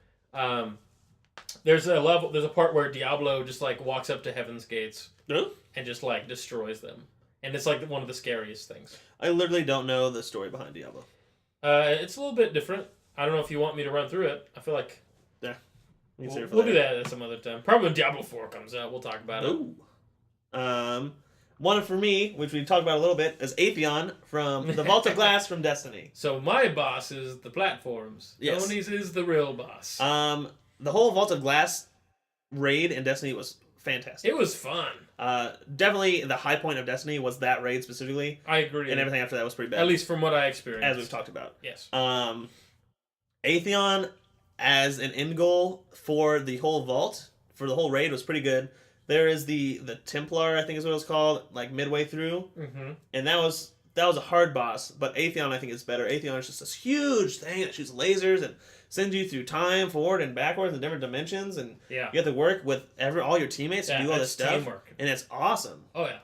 There's a part where Diablo just like walks up to Heaven's Gates and just like destroys them, and it's like one of the scariest things. I literally don't know the story behind Diablo. It's a little bit different. I don't know if you want me to run through it. I feel like we'll do that at some other time. Probably when Diablo 4 comes out, we'll talk about it. One for me, which we talked about a little bit, is Atheon from the Vault of Glass from Destiny. So my boss is the platforms. Yes. Tony's is the real boss. The whole Vault of Glass raid in Destiny was fantastic. It was fun. Definitely the high point of Destiny was that raid specifically. I agree. And everything after that was pretty bad. At least from what I experienced. As we've talked about. Yes. Atheon as an end goal for the whole vault, for the whole raid, was pretty good. There is the Templar, I think is what it was called, like midway through. Mm-hmm. And that was a hard boss, but Atheon I think is better. Atheon is just this huge thing that shoots lasers and sends you through time, forward and backwards in different dimensions, and you have to work with all your teammates to do all this stuff. Teamwork. And it's awesome. Oh yeah.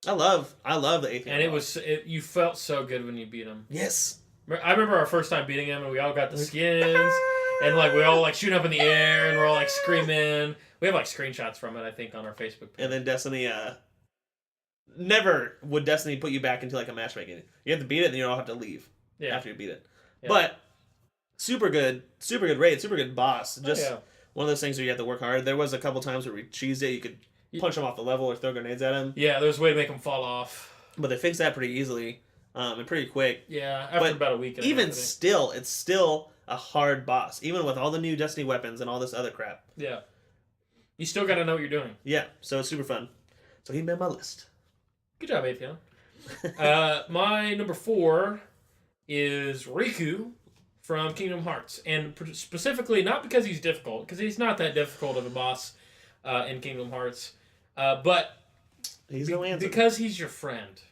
I love the Atheon. And you felt so good when you beat him. Yes. I remember our first time beating him, and we all got the skins, and like we all like shoot up in the air, and we're all like screaming. We have like screenshots from it, I think, on our Facebook page. And then Destiny, never would Destiny put you back into like a matchmaking. You have to beat it, and you don't have to leave after you beat it. Yeah. But super good raid, super good boss. Just one of those things where you have to work hard. There was a couple times where we cheesed it. You could punch him off the level or throw grenades at him. Yeah, there's a way to make him fall off. But they fixed that pretty easily. And pretty quick. Yeah, after about a week. Even still, it's still a hard boss. Even with all the new Destiny weapons and all this other crap. Yeah. You still got to know what you're doing. Yeah, so it's super fun. So he made my list. Good job, Atheon. My number 4 is Riku from Kingdom Hearts. And specifically, not because he's difficult, because he's not that difficult of a boss in Kingdom Hearts, but because he's your friend.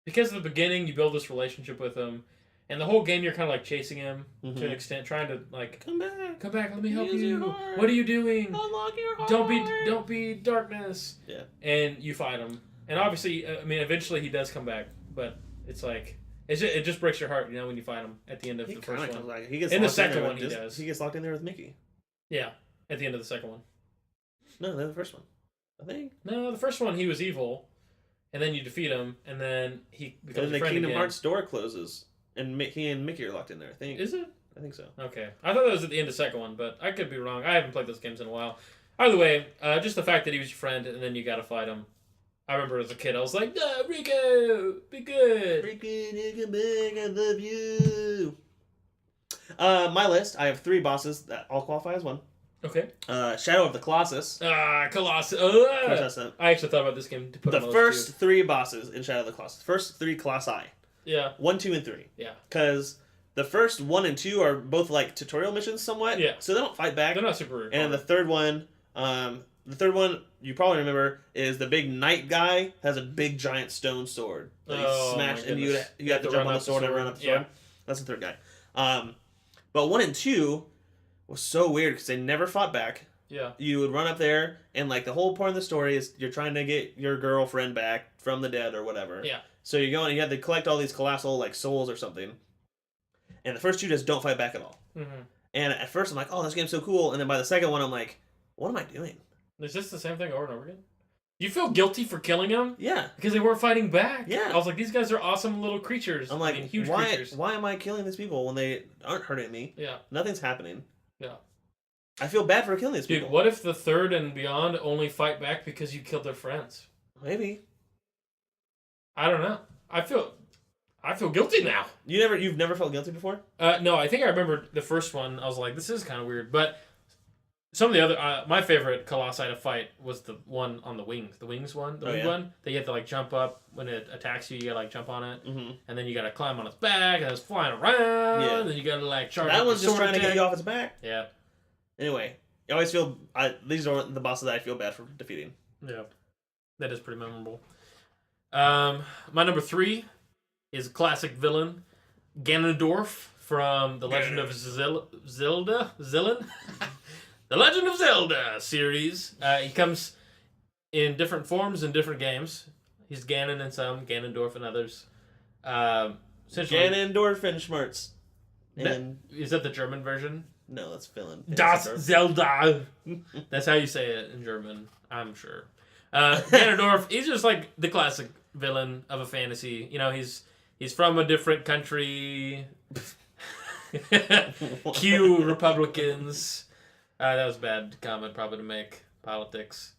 Because at the beginning, you build this relationship with him, and the whole game you're kind of like chasing him to an extent, trying to like come back, let me help you. What are you doing? Unlock your heart. Don't be darkness. Yeah. And you fight him, and obviously, I mean, eventually he does come back, but it's like it just breaks your heart, when you fight him at the end of the first one. Back. He gets in the second one, he does. He gets locked in there with Mickey. Yeah, at the end of the second one. No, that's the first one. I think. No, the first one he was evil. And then you defeat him, and then he becomes your friend Kingdom again. Hearts door closes, and he and Mickey are locked in there, I think. Is it? I think so. Okay. I thought that was at the end of the second one, but I could be wrong. I haven't played those games in a while. Either way, just the fact that he was your friend, and then you gotta fight him. I remember as a kid, I was like, no, Rico, be good. Rico, come back, I love you. My list, I have 3 bosses that all qualify as one. Okay. Shadow of the Colossus. Colossus. I actually thought about this game to put the first 3 bosses in Shadow of the Colossus. First 3 Colossi. Yeah. 1, 2, and 3. Yeah. Because the first 1 and 2 are both like tutorial missions somewhat. Yeah. So they don't fight back. They're not super hard. And the third one you probably remember is the big knight guy has a big giant stone sword that he smashed, and you have to jump on the sword and run up the sword. That's the third guy. But 1 and 2 was so weird because they never fought back. Yeah. You would run up there, and like the whole point of the story is you're trying to get your girlfriend back from the dead or whatever. Yeah. So you go and you have to collect all these colossal like souls or something. And the first 2 just don't fight back at all. Mm-hmm. And at first I'm like, oh, this game's so cool. And then by the second one I'm like, what am I doing? Is this the same thing over and over again? You feel guilty for killing them? Yeah. Because they weren't fighting back. Yeah. I was like, these guys are awesome little creatures. I'm like, huge why, creatures. why am I killing these people when they aren't hurting me? Yeah. Nothing's happening. Yeah. I feel bad for killing these Dude, people. what if the third and beyond only fight back because you killed their friends? Maybe. I don't know. I feel guilty now. You've never felt guilty before? No, I think I remember the first one. I was like, this is kind of weird. But some of the other, my favorite Colossi to fight was the one on the wings. The wings one, wing one. That you have to like jump up when it attacks you. You gotta like jump on it, and then you gotta climb on its back, and it's flying around. Yeah. And then you gotta like charge. That up one's just trying attack. to get you off its back. Yeah. Anyway, I always feel these are the bosses that I feel bad for defeating. Yeah, that is pretty memorable. My number 3 is a classic villain, Ganondorf from The Legend of Zelda. The Legend of Zelda series. He comes in different forms in different games. He's Ganon in some, Ganondorf in others. Ganondorf and Schmerz. Is that the German version? No, that's villain. Das Zelda. That's how you say it in German, I'm sure. Ganondorf, he's just like the classic villain of a fantasy. You know, he's from a different country. Cue Republicans. That was a bad comment probably to make. Politics.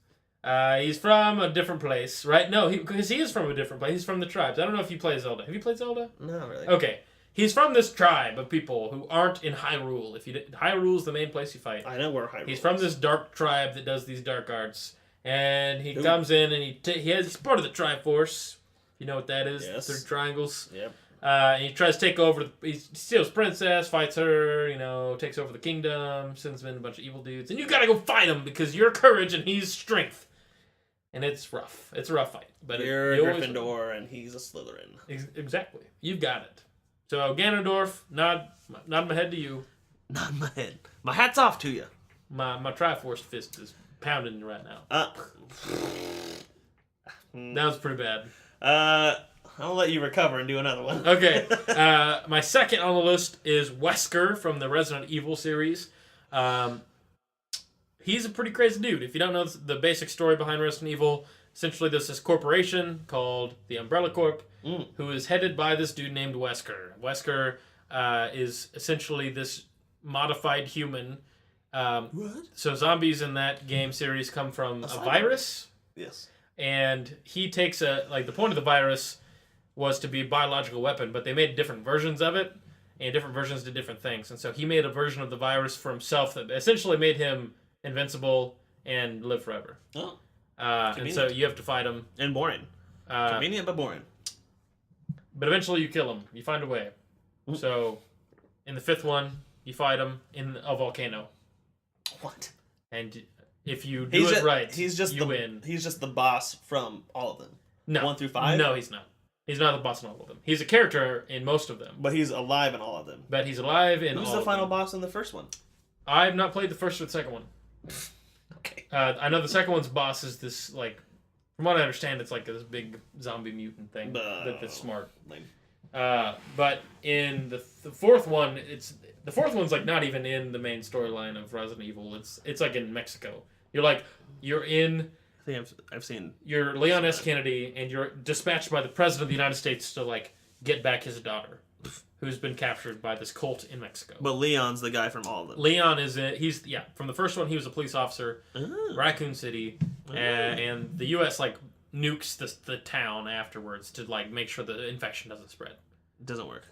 He's from a different place, right? No, because he is from a different place. He's from the tribes. I don't know if you play Zelda. Have you played Zelda? No, really. Okay. He's from this tribe of people who aren't in Hyrule. Hyrule's the main place you fight. I know where Hyrule is. He's from this dark tribe that does these dark arts. And he comes in and he's part of the Triforce. You know what that is? Yes. The 3 triangles. Yep. And he tries to take over. He steals Princess, fights her, takes over the kingdom, sends in a bunch of evil dudes. And you gotta go fight him because you're courage and he's strength. And it's rough. It's a rough fight. But you're a Gryffindor and he's a Slytherin. Exactly. You've got it. So Ganondorf, nod my head to you. Nod my head. My hat's off to you. My Triforce fist is pounding right now. That was pretty bad. I'll let you recover and do another one. Okay. My second on the list is Wesker from the Resident Evil series. He's a pretty crazy dude. If you don't know the basic story behind Resident Evil, essentially there's this corporation called the Umbrella Corp, who is headed by this dude named Wesker. Wesker is essentially this modified human. What? So zombies in that game series come from a virus. Yes. And he takes the point of the virus was to be a biological weapon, but they made different versions of it, and different versions did different things. And so he made a version of the virus for himself that essentially made him invincible and live forever. Oh. And so you have to fight him. And boring. Convenient, but boring. But eventually you kill him. You find a way. So in the 5th one, you fight him in a volcano. What? And if you do it right, you win. He's just the boss from all of them. No. 1 through 5? No, he's not. He's not the boss in all of them. He's a character in most of them. But he's alive in all of them. But he's alive in all of them. Who's the final boss in the first one? I've not played the first or the second one. Okay. I know the second one's boss is this, from what I understand, it's like this big zombie mutant thing that's smart. Lame. But in the 4th one, the 4th one's not even in the main storyline of Resident Evil. It's like in Mexico. You're in. I think I've seen. You're Leon S. Kennedy, and you're dispatched by the president of the United States to get back his daughter, who's been captured by this cult in Mexico. But Leon's the guy from all of them. Leon from the first one he was a police officer, Raccoon City, and the U.S. nukes the town afterwards to make sure the infection doesn't spread. It doesn't work.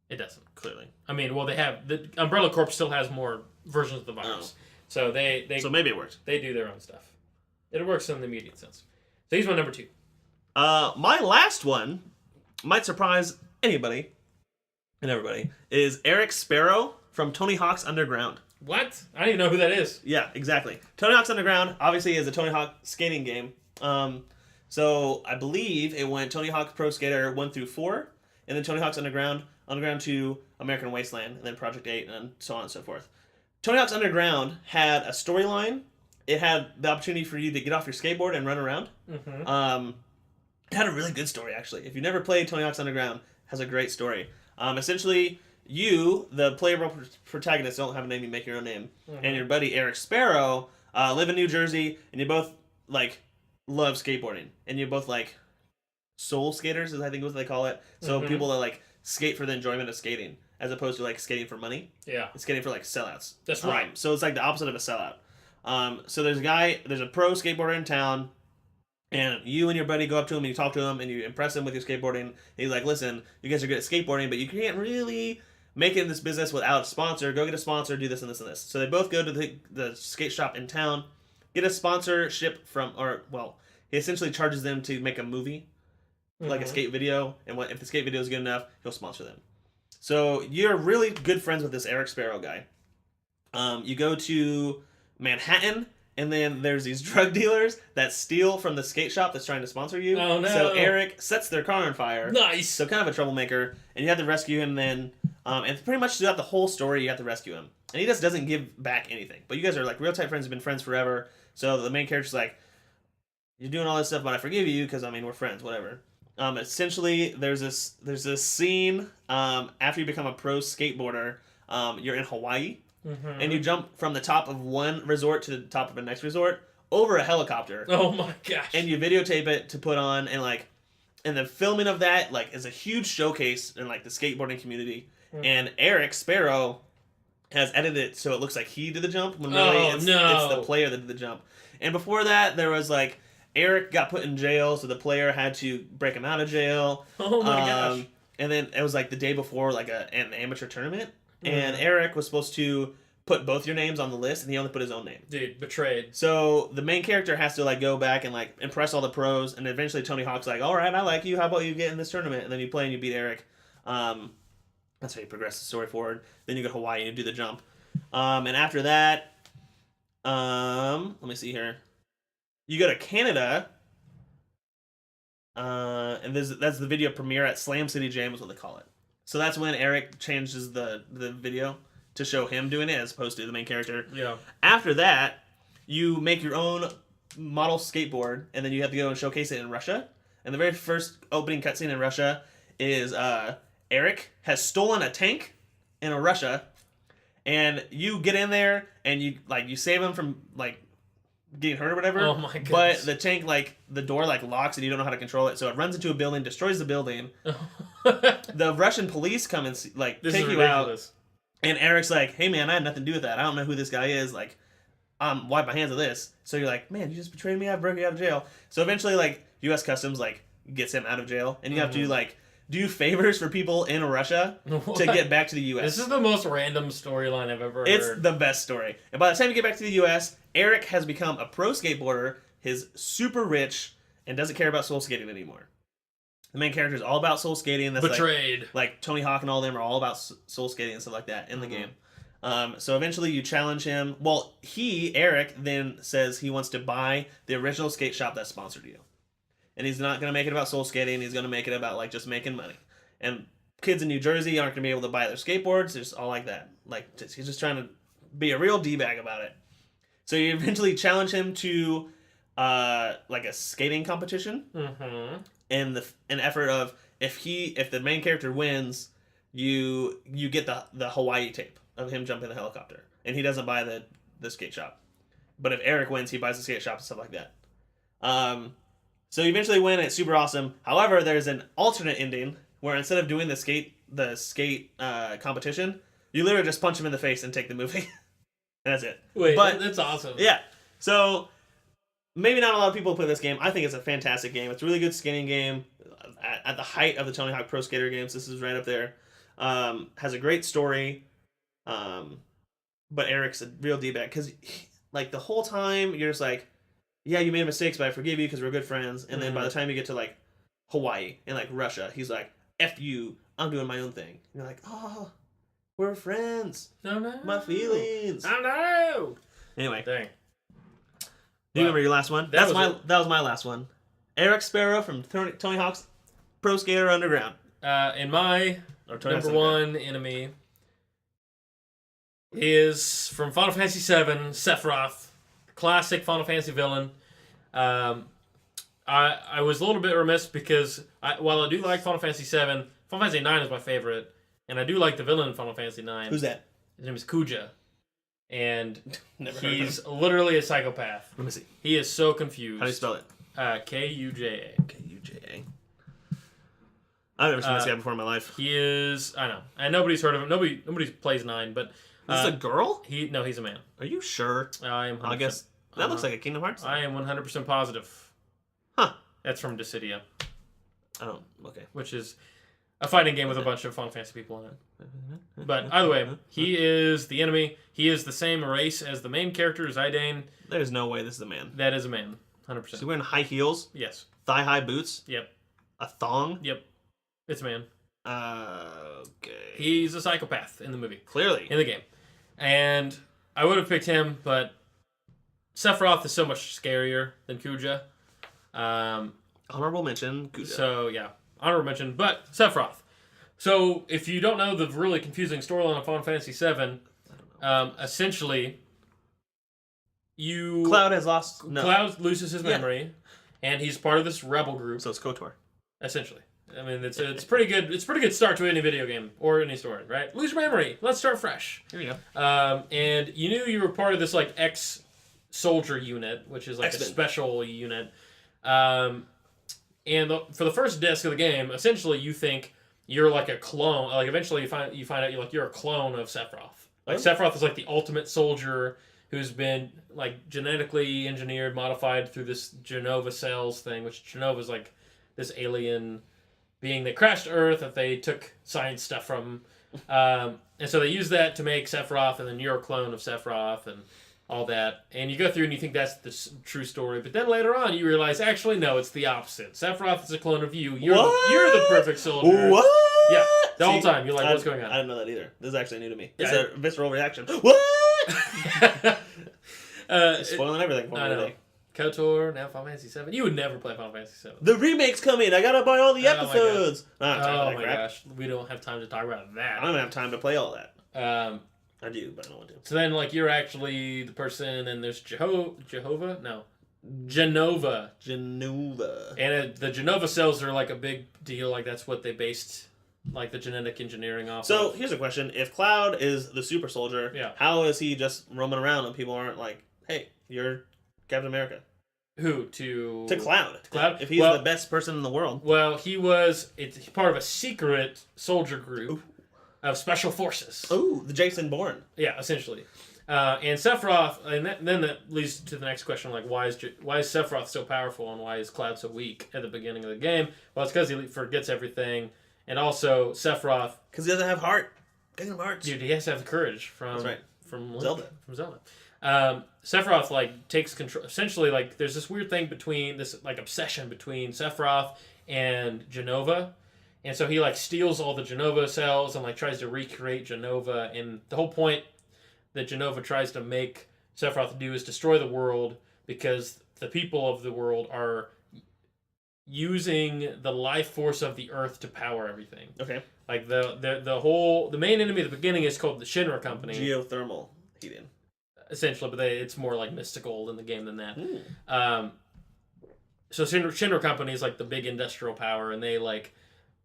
It doesn't. Clearly. I mean, well, they have the Umbrella Corp still has more versions of the virus, so they so maybe it worked. They do their own stuff. It works in the immediate sense. So he's my number 2. My last one might surprise anybody and everybody is Eric Sparrow from Tony Hawk's Underground. What? I don't even know who that is. Yeah, exactly. Tony Hawk's Underground obviously is a Tony Hawk skating game. So I believe it went Tony Hawk Pro Skater 1 through 4, and then Tony Hawk's Underground 2, American Wasteland, and then Project 8, and so on and so forth. Tony Hawk's Underground had a storyline. It had the opportunity for you to get off your skateboard and run around. Mm-hmm. It had a really good story, actually. If you never played Tony Hawk's Underground, it has a great story. Essentially, you, the playable protagonist, don't have a name, you make your own name, and your buddy Eric Sparrow live in New Jersey, and you both like love skateboarding, and you both like soul skaters, is I think what they call it. So people that like skate for the enjoyment of skating, as opposed to like skating for money. Yeah, it's skating for like sellouts. That's right. So it's like the opposite of a sellout. So there's a pro skateboarder in town, and you and your buddy go up to him and you talk to him and you impress him with your skateboarding. And he's like, listen, you guys are good at skateboarding, but you can't really make it in this business without a sponsor. Go get a sponsor, do this and this and this. So they both go to the skate shop in town, get a sponsorship he essentially charges them to make a movie, like a skate video, and if the skate video is good enough, he'll sponsor them. So you're really good friends with this Eric Sparrow guy. You go to Manhattan, and then there's these drug dealers that steal from the skate shop that's trying to sponsor you. Oh, no. So Eric sets their car on fire. Nice. So kind of a troublemaker, and you have to rescue him then. And pretty much throughout the whole story, you have to rescue him. And he just doesn't give back anything. But you guys are like real tight friends, have been friends forever. So the main character's like, you're doing all this stuff, but I forgive you because, I mean, we're friends, whatever. Essentially, there's this scene after you become a pro skateboarder. You're in Hawaii, and you jump from the top of one resort to the top of the next resort over a helicopter. Oh my gosh! And you videotape it to put on, and the filming of that is a huge showcase in the skateboarding community. And Eric Sparrow has edited it so it looks like he did the jump when really it's the player that did the jump. And before that, there was Eric got put in jail, so the player had to break him out of jail. Oh my gosh. And then it was the day before an amateur tournament, and Eric was supposed to put both your names on the list, and he only put his own name. Dude, betrayed. So the main character has to go back and impress all the pros, and eventually Tony Hawk's like, all right, I like you, how about you get in this tournament? And then you play and you beat Eric. That's how you progress the story forward. Then you go to Hawaii and you do the jump. And after that, let me see here. You go to Canada, and that's the video premiere at Slam City Jam is what they call it. So that's when Eric changes the video to show him doing it as opposed to the main character. Yeah. After After that, you make your own model skateboard, and then you have to go and showcase it in Russia. And the very first opening cutscene in Russia is Eric has stolen a tank in Russia, and you get in there and you save him from getting hurt or whatever. Oh my goodness. But the tank the door locks and you don't know how to control it, so it runs into a building, destroys the building. The Russian police come and take you out, and Eric's like, "Hey man, I had nothing to do with that. I don't know who this guy is. Wipe my hands of this." So you're like, "Man, you just betrayed me. I broke you out of jail." So eventually, U.S. Customs gets him out of jail, and you have to do favors for people in Russia to get back to the U.S. This is the most random storyline I've ever heard. It's the best story. And by the time you get back to the U.S., Eric has become a pro skateboarder, is super rich, and doesn't care about soul skating anymore. The main character is all about soul skating. That's betrayed. Tony Hawk and all them are all about soul skating and stuff like that in the game. So eventually you challenge him. Well, Eric, then says he wants to buy the original skate shop that sponsored you. And he's not going to make it about soul skating. He's going to make it about just making money. And kids in New Jersey aren't going to be able to buy their skateboards. It's all like that. He's just trying to be a real D-bag about it. So you eventually challenge him to a skating competition. In an effort of if the main character wins, you get the Hawaii tape of him jumping the helicopter, and he doesn't buy the skate shop. But if Eric wins, he buys the skate shop and stuff like that. So you eventually win. It's super awesome. However, there's an alternate ending where instead of doing the skate competition, you literally just punch him in the face and take the movie. And that's it. Wait, but that's awesome. Yeah. So maybe not a lot of people play this game. I think it's a fantastic game. It's a really good skating game. At the height of the Tony Hawk Pro Skater games, this is right up there. Has a great story. But Eric's a real D-bag because the whole time you're just yeah, you made mistakes, but I forgive you because we're good friends. And then by the time you get to Hawaii and Russia, he's like, F you, I'm doing my own thing. And you're like, oh, we're friends. No. My feelings. I know. Anyway. Dang. Do you remember your last one? That was my last one. Eric Sparrow from Tony Hawk's Pro Skater Underground. In my number one enemy is from Final Fantasy VII, Sephiroth. Classic Final Fantasy villain. I was a little bit remiss because while I do like Final Fantasy VII, Final Fantasy IX is my favorite, and I do like the villain in Final Fantasy IX. Who's that? His name is Kuja. And Never heard of he's literally a psychopath. Let me see. He is so confused. How do you spell it? Kuja. Kuja. I've never seen this guy before in my life. He is. I know. And nobody's heard of him. Nobody plays 9. But is this a girl? No, he's a man. Are you sure? I am. 100%. I guess that looks like a Kingdom Hearts. I am 100% positive. Huh? That's from Dissidia. I don't. Okay. Which is a fighting game with a bunch of Final Fantasy people in it. But either way, he is the enemy. He is the same race as the main character, Zidane. There's no way this is a man. That is a man. 100%. Is he wearing high heels? Yes. Thigh-high boots? Yep. A thong? Yep. It's a man. Okay. He's a psychopath in the movie. Clearly. In the game. And I would have picked him, but Sephiroth is so much scarier than Kuja. Honorable mention, Kuja. So, yeah. Honorable mention, but Sephiroth. So, if you don't know the really confusing storyline of Final Fantasy VII, essentially, Cloud has lost... No. Cloud loses his memory, and he's part of this rebel group. So it's KOTOR. Essentially. I mean, it's pretty good. It's a pretty good start to any video game or any story, right? Lose your memory. Let's start fresh. Here you go. And you knew you were part of this like ex-soldier unit, which is like X-Men. a special unit. And for the first disc of the game, essentially you think you're like a clone. Like eventually you find out you're a clone of Sephiroth. Like Sephiroth is like the ultimate soldier who's been like genetically engineered, modified through this Genova cells thing, which Genova is like this alien being that crashed Earth that they took science stuff from. And so they use that to make Sephiroth, and then you're a clone of Sephiroth and all that. And you go through and you think that's the true story. But then later on you realize, actually, no, it's the opposite. Sephiroth is a clone of you. You're the perfect soldier. What? Yeah. The whole time. You're like, what's going on? I didn't know that either. This is actually new to me. It's Yeah, a visceral reaction. What? Spoiling everything for me today. KOTOR, now Final Fantasy VII. You would never play Final Fantasy VII. The remake's coming. I gotta buy all the episodes. Oh my gosh. We don't have time to talk about that. I don't have time to play all that. I do, but I don't want to. So then, like, you're actually the person, and there's Jehovah? No. Genova. And the Genova cells are, like, a big deal. Like, that's what they based, like, the genetic engineering off of. So, here's a question. If Cloud is the super soldier, how is he just roaming around and people aren't like, hey, you're Captain America? Who? To Cloud. Cloud? If he's the best person in the world. Well, it's part of a secret soldier group of special forces. Oh, the Jason Bourne. Yeah, essentially. And Sephiroth, and then that leads to the next question, like, why is Sephiroth so powerful and why is Cloud so weak at the beginning of the game? Well, it's because he forgets everything. And also, Sephiroth... Because he doesn't have heart. Kingdom Hearts. Dude, he has to have the courage from... That's right. From Zelda. From Zelda. Sephiroth, like, takes control... Essentially, like, there's this weird thing between... This, like, obsession between Sephiroth and Genova. And so he, like, steals all the Genova cells and, like, tries to recreate Genova. And the whole point that Genova tries to make Sephiroth do is destroy the world because the people of the world are using the life force of the Earth to power everything. Okay. Like, the main enemy at the beginning is called the Shinra Company. Geothermal heating. Essentially, but it's more, like, mystical in the game than that. So Shinra Company is, like, the big industrial power, and they, like...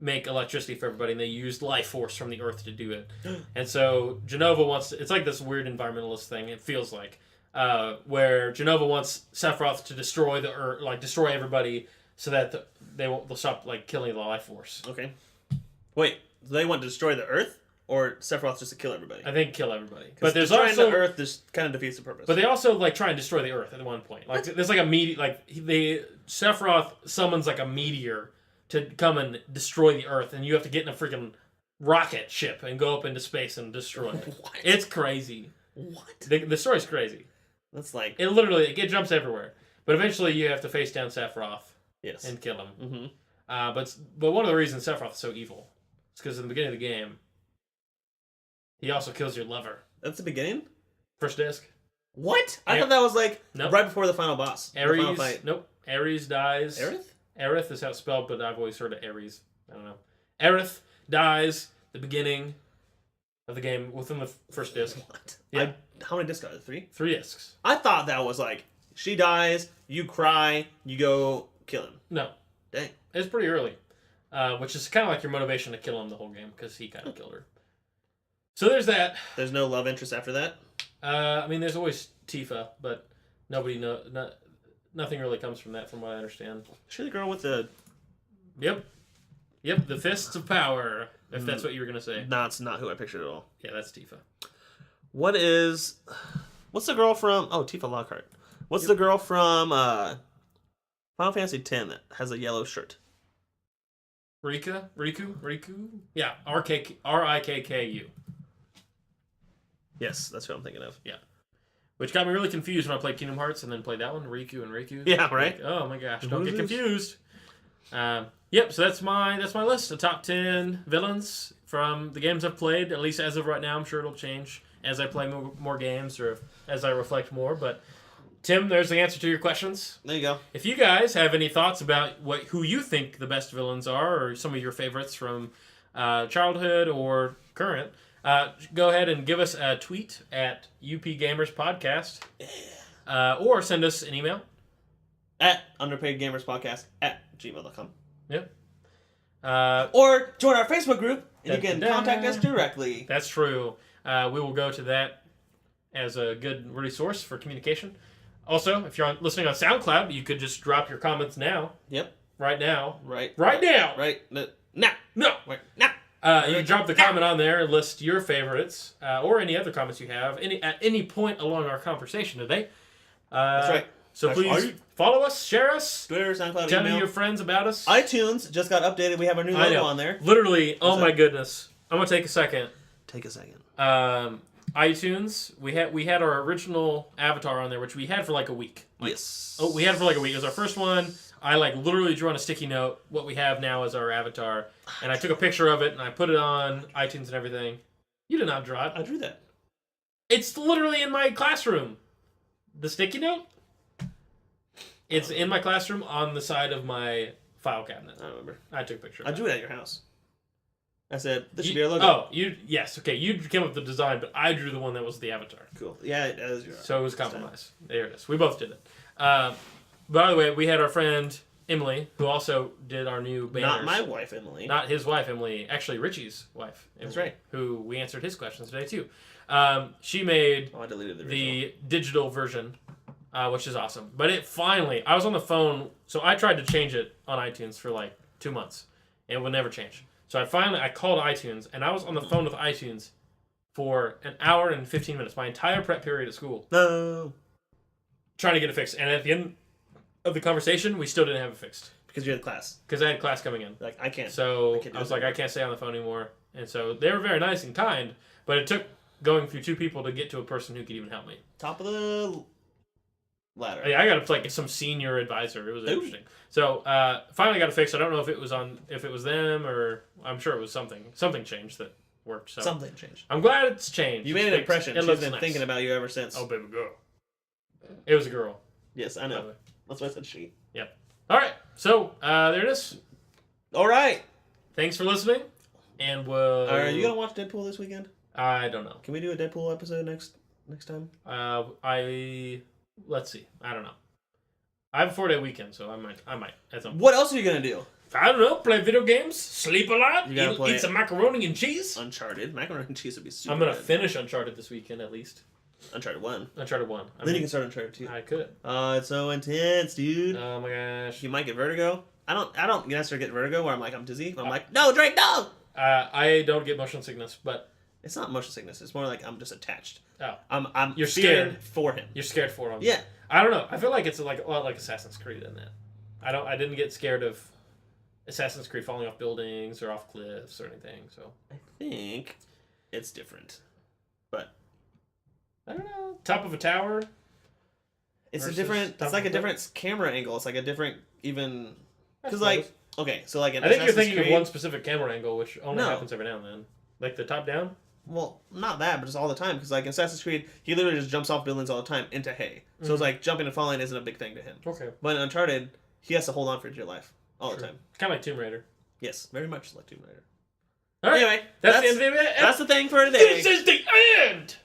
make electricity for everybody, and they used life force from the Earth to do it. And so Genova wants to, it's like this weird environmentalist thing, it feels like, where Genova wants Sephiroth to destroy the Earth, like destroy everybody, so that they'll stop like killing the life force. Okay. Wait, they want to destroy the Earth, or Sephiroth just to kill everybody? I think kill everybody. But there's destroying also the Earth just kind of defeats the purpose. But they also like try and destroy the Earth at one point. Like there's like a Sephiroth summons like a meteor to come and destroy the Earth, and you have to get in a freaking rocket ship and go up into space and destroy it. What? It's crazy. What? The story's crazy. That's like... It jumps everywhere. But eventually you have to face down Sephiroth. Yes. And kill him. Mm-hmm. But one of the reasons Sephiroth is so evil is because in the beginning of the game, he also kills your lover. That's the beginning? First disc. What? I thought that was like right before the final boss. Ares. The final fight. Nope. Ares dies. Aerith? Aerith is how it's spelled, but I've always heard of Ares. I don't know. Aerith dies at the beginning of the game within the first disc. What? Yeah. How many discs are there? 3? 3 discs. I thought that was like, she dies, you cry, you go kill him. No. Dang. It's pretty early. Which is kind of like your motivation to kill him the whole game, because he kind of killed her. So there's that. There's no love interest after that? I mean, there's always Tifa, but nothing really comes from that, from what I understand. She's the girl with the... Yep, the fists of power, if that's what you were going to say. That's not who I pictured at all. Yeah, that's Tifa. What's the girl from... Oh, Tifa Lockhart. What's the girl from Final Fantasy X that has a yellow shirt? Riku? Yeah, Rikku. Yes, that's what I'm thinking of. Yeah. Which got me really confused when I played Kingdom Hearts and then played that one, Riku. Yeah, right? Like, oh my gosh, don't get confused. Yep, so that's my list. The top 10 villains from the games I've played, at least as of right now. I'm sure it'll change as I play more games or as I reflect more. But Tim, there's the answer to your questions. There you go. If you guys have any thoughts about who you think the best villains are, or some of your favorites from childhood or current, go ahead and give us a tweet at UPGamersPodcast, or send us an email at underpaidgamerspodcast@gmail.com. Yep. Or join our Facebook group, and you can contact us directly. That's true. We will go to that as a good resource for communication. Also, if you're listening on SoundCloud, you could just drop your comments now. Yep. Right now. Right now. Right now. No. Right now. You can drop the comment on there and list your favorites, or any other comments you have at any point along our conversation today. That's right. So please follow us, share us, Twitter, SoundCloud, tell email. your friends about us. iTunes just got updated. We have our new logo on there. Literally, oh my goodness. I'm going to take a second. Take a second. iTunes, we had our original avatar on there, which we had for like a week. Yes. Oh, we had for like a week. It was our first one. I literally drew on a sticky note what we have now as our avatar, and I took a picture of it and I put it on iTunes and everything. You did not draw it. I drew that. It's literally in my classroom. The sticky note? It's in my classroom on the side of my file cabinet. I remember. I took a picture of I that. drew it at your house. I said, this should be our logo. Oh, yes, okay. You came up with the design, but I drew the one that was the avatar. Cool. Yeah, that is your So it was a compromise. There it is. We both did it. By the way, we had our friend Emily, who also did our new banners. Not my wife, Emily. Not his wife, Emily. Actually, Richie's wife. Emily, That's right. Who we answered his questions today, too. She made I deleted the digital version, which is awesome. But it finally... I was on the phone, so I tried to change it on iTunes for like 2 months. And it would never change. So I called iTunes, and I was on the phone with iTunes for an hour and 15 minutes, my entire prep period at school. No. Trying to get it fixed. And at the end of the conversation, we still didn't have it fixed. Because you had class. Because I had class coming in. Like, I can't. So I was like, I can't stay on the phone anymore. And so they were very nice and kind, but it took going through 2 people to get to a person who could even help me. Top of the ladder. Yeah, I got like some senior advisor. It was interesting. So finally got it fixed. I don't know if it was them, or I'm sure it was something. Something changed that worked. So Something changed. I'm glad it's changed. You made an impression. She's been nice. thinking about you ever since. Oh, baby girl. It was a girl. Yes, I know. That's why I said she. Yep. All right. So there it is. All right. Thanks for listening. And we'll... Are you going to watch Deadpool this weekend? I don't know. Can we do a Deadpool episode next time? Let's see. I don't know. I have a 4-day weekend, so I might. At some point. What else are you going to do? I don't know. Play video games, sleep a lot, play eat some macaroni and cheese. Uncharted. Macaroni and cheese would be super I'm going to good. finish Uncharted this weekend at least. Uncharted 1. Uncharted 1. Then you can start Uncharted 2. I could. It's so intense, dude. Oh my gosh. You might get vertigo. I don't necessarily get vertigo where I'm dizzy. I'm like, no, Drake, no! I don't get motion sickness, but... It's not motion sickness. It's more like I'm just attached. Oh. I'm You're fearing scared for him. You're scared for him. Yeah. I don't know. I feel like it's like a lot like Assassin's Creed in that. I didn't get scared of Assassin's Creed falling off buildings or off cliffs or anything, so... I think it's different. But... I don't know. Top of a tower? It's a different... It's like a different camera angle. It's like a different even... Because Okay, so like... I think you're thinking of one specific camera angle, which only happens every now and then. Like the top down? Well, not that, but just all the time. Because like in Assassin's Creed, he literally just jumps off buildings all the time into hay. So it's like jumping and falling isn't a big thing to him. Okay. But in Uncharted, he has to hold on for dear life all the time. Kind of like Tomb Raider. Yes, very much like Tomb Raider. All right. Anyway, that's the end of it. That's the thing for today. This is the end!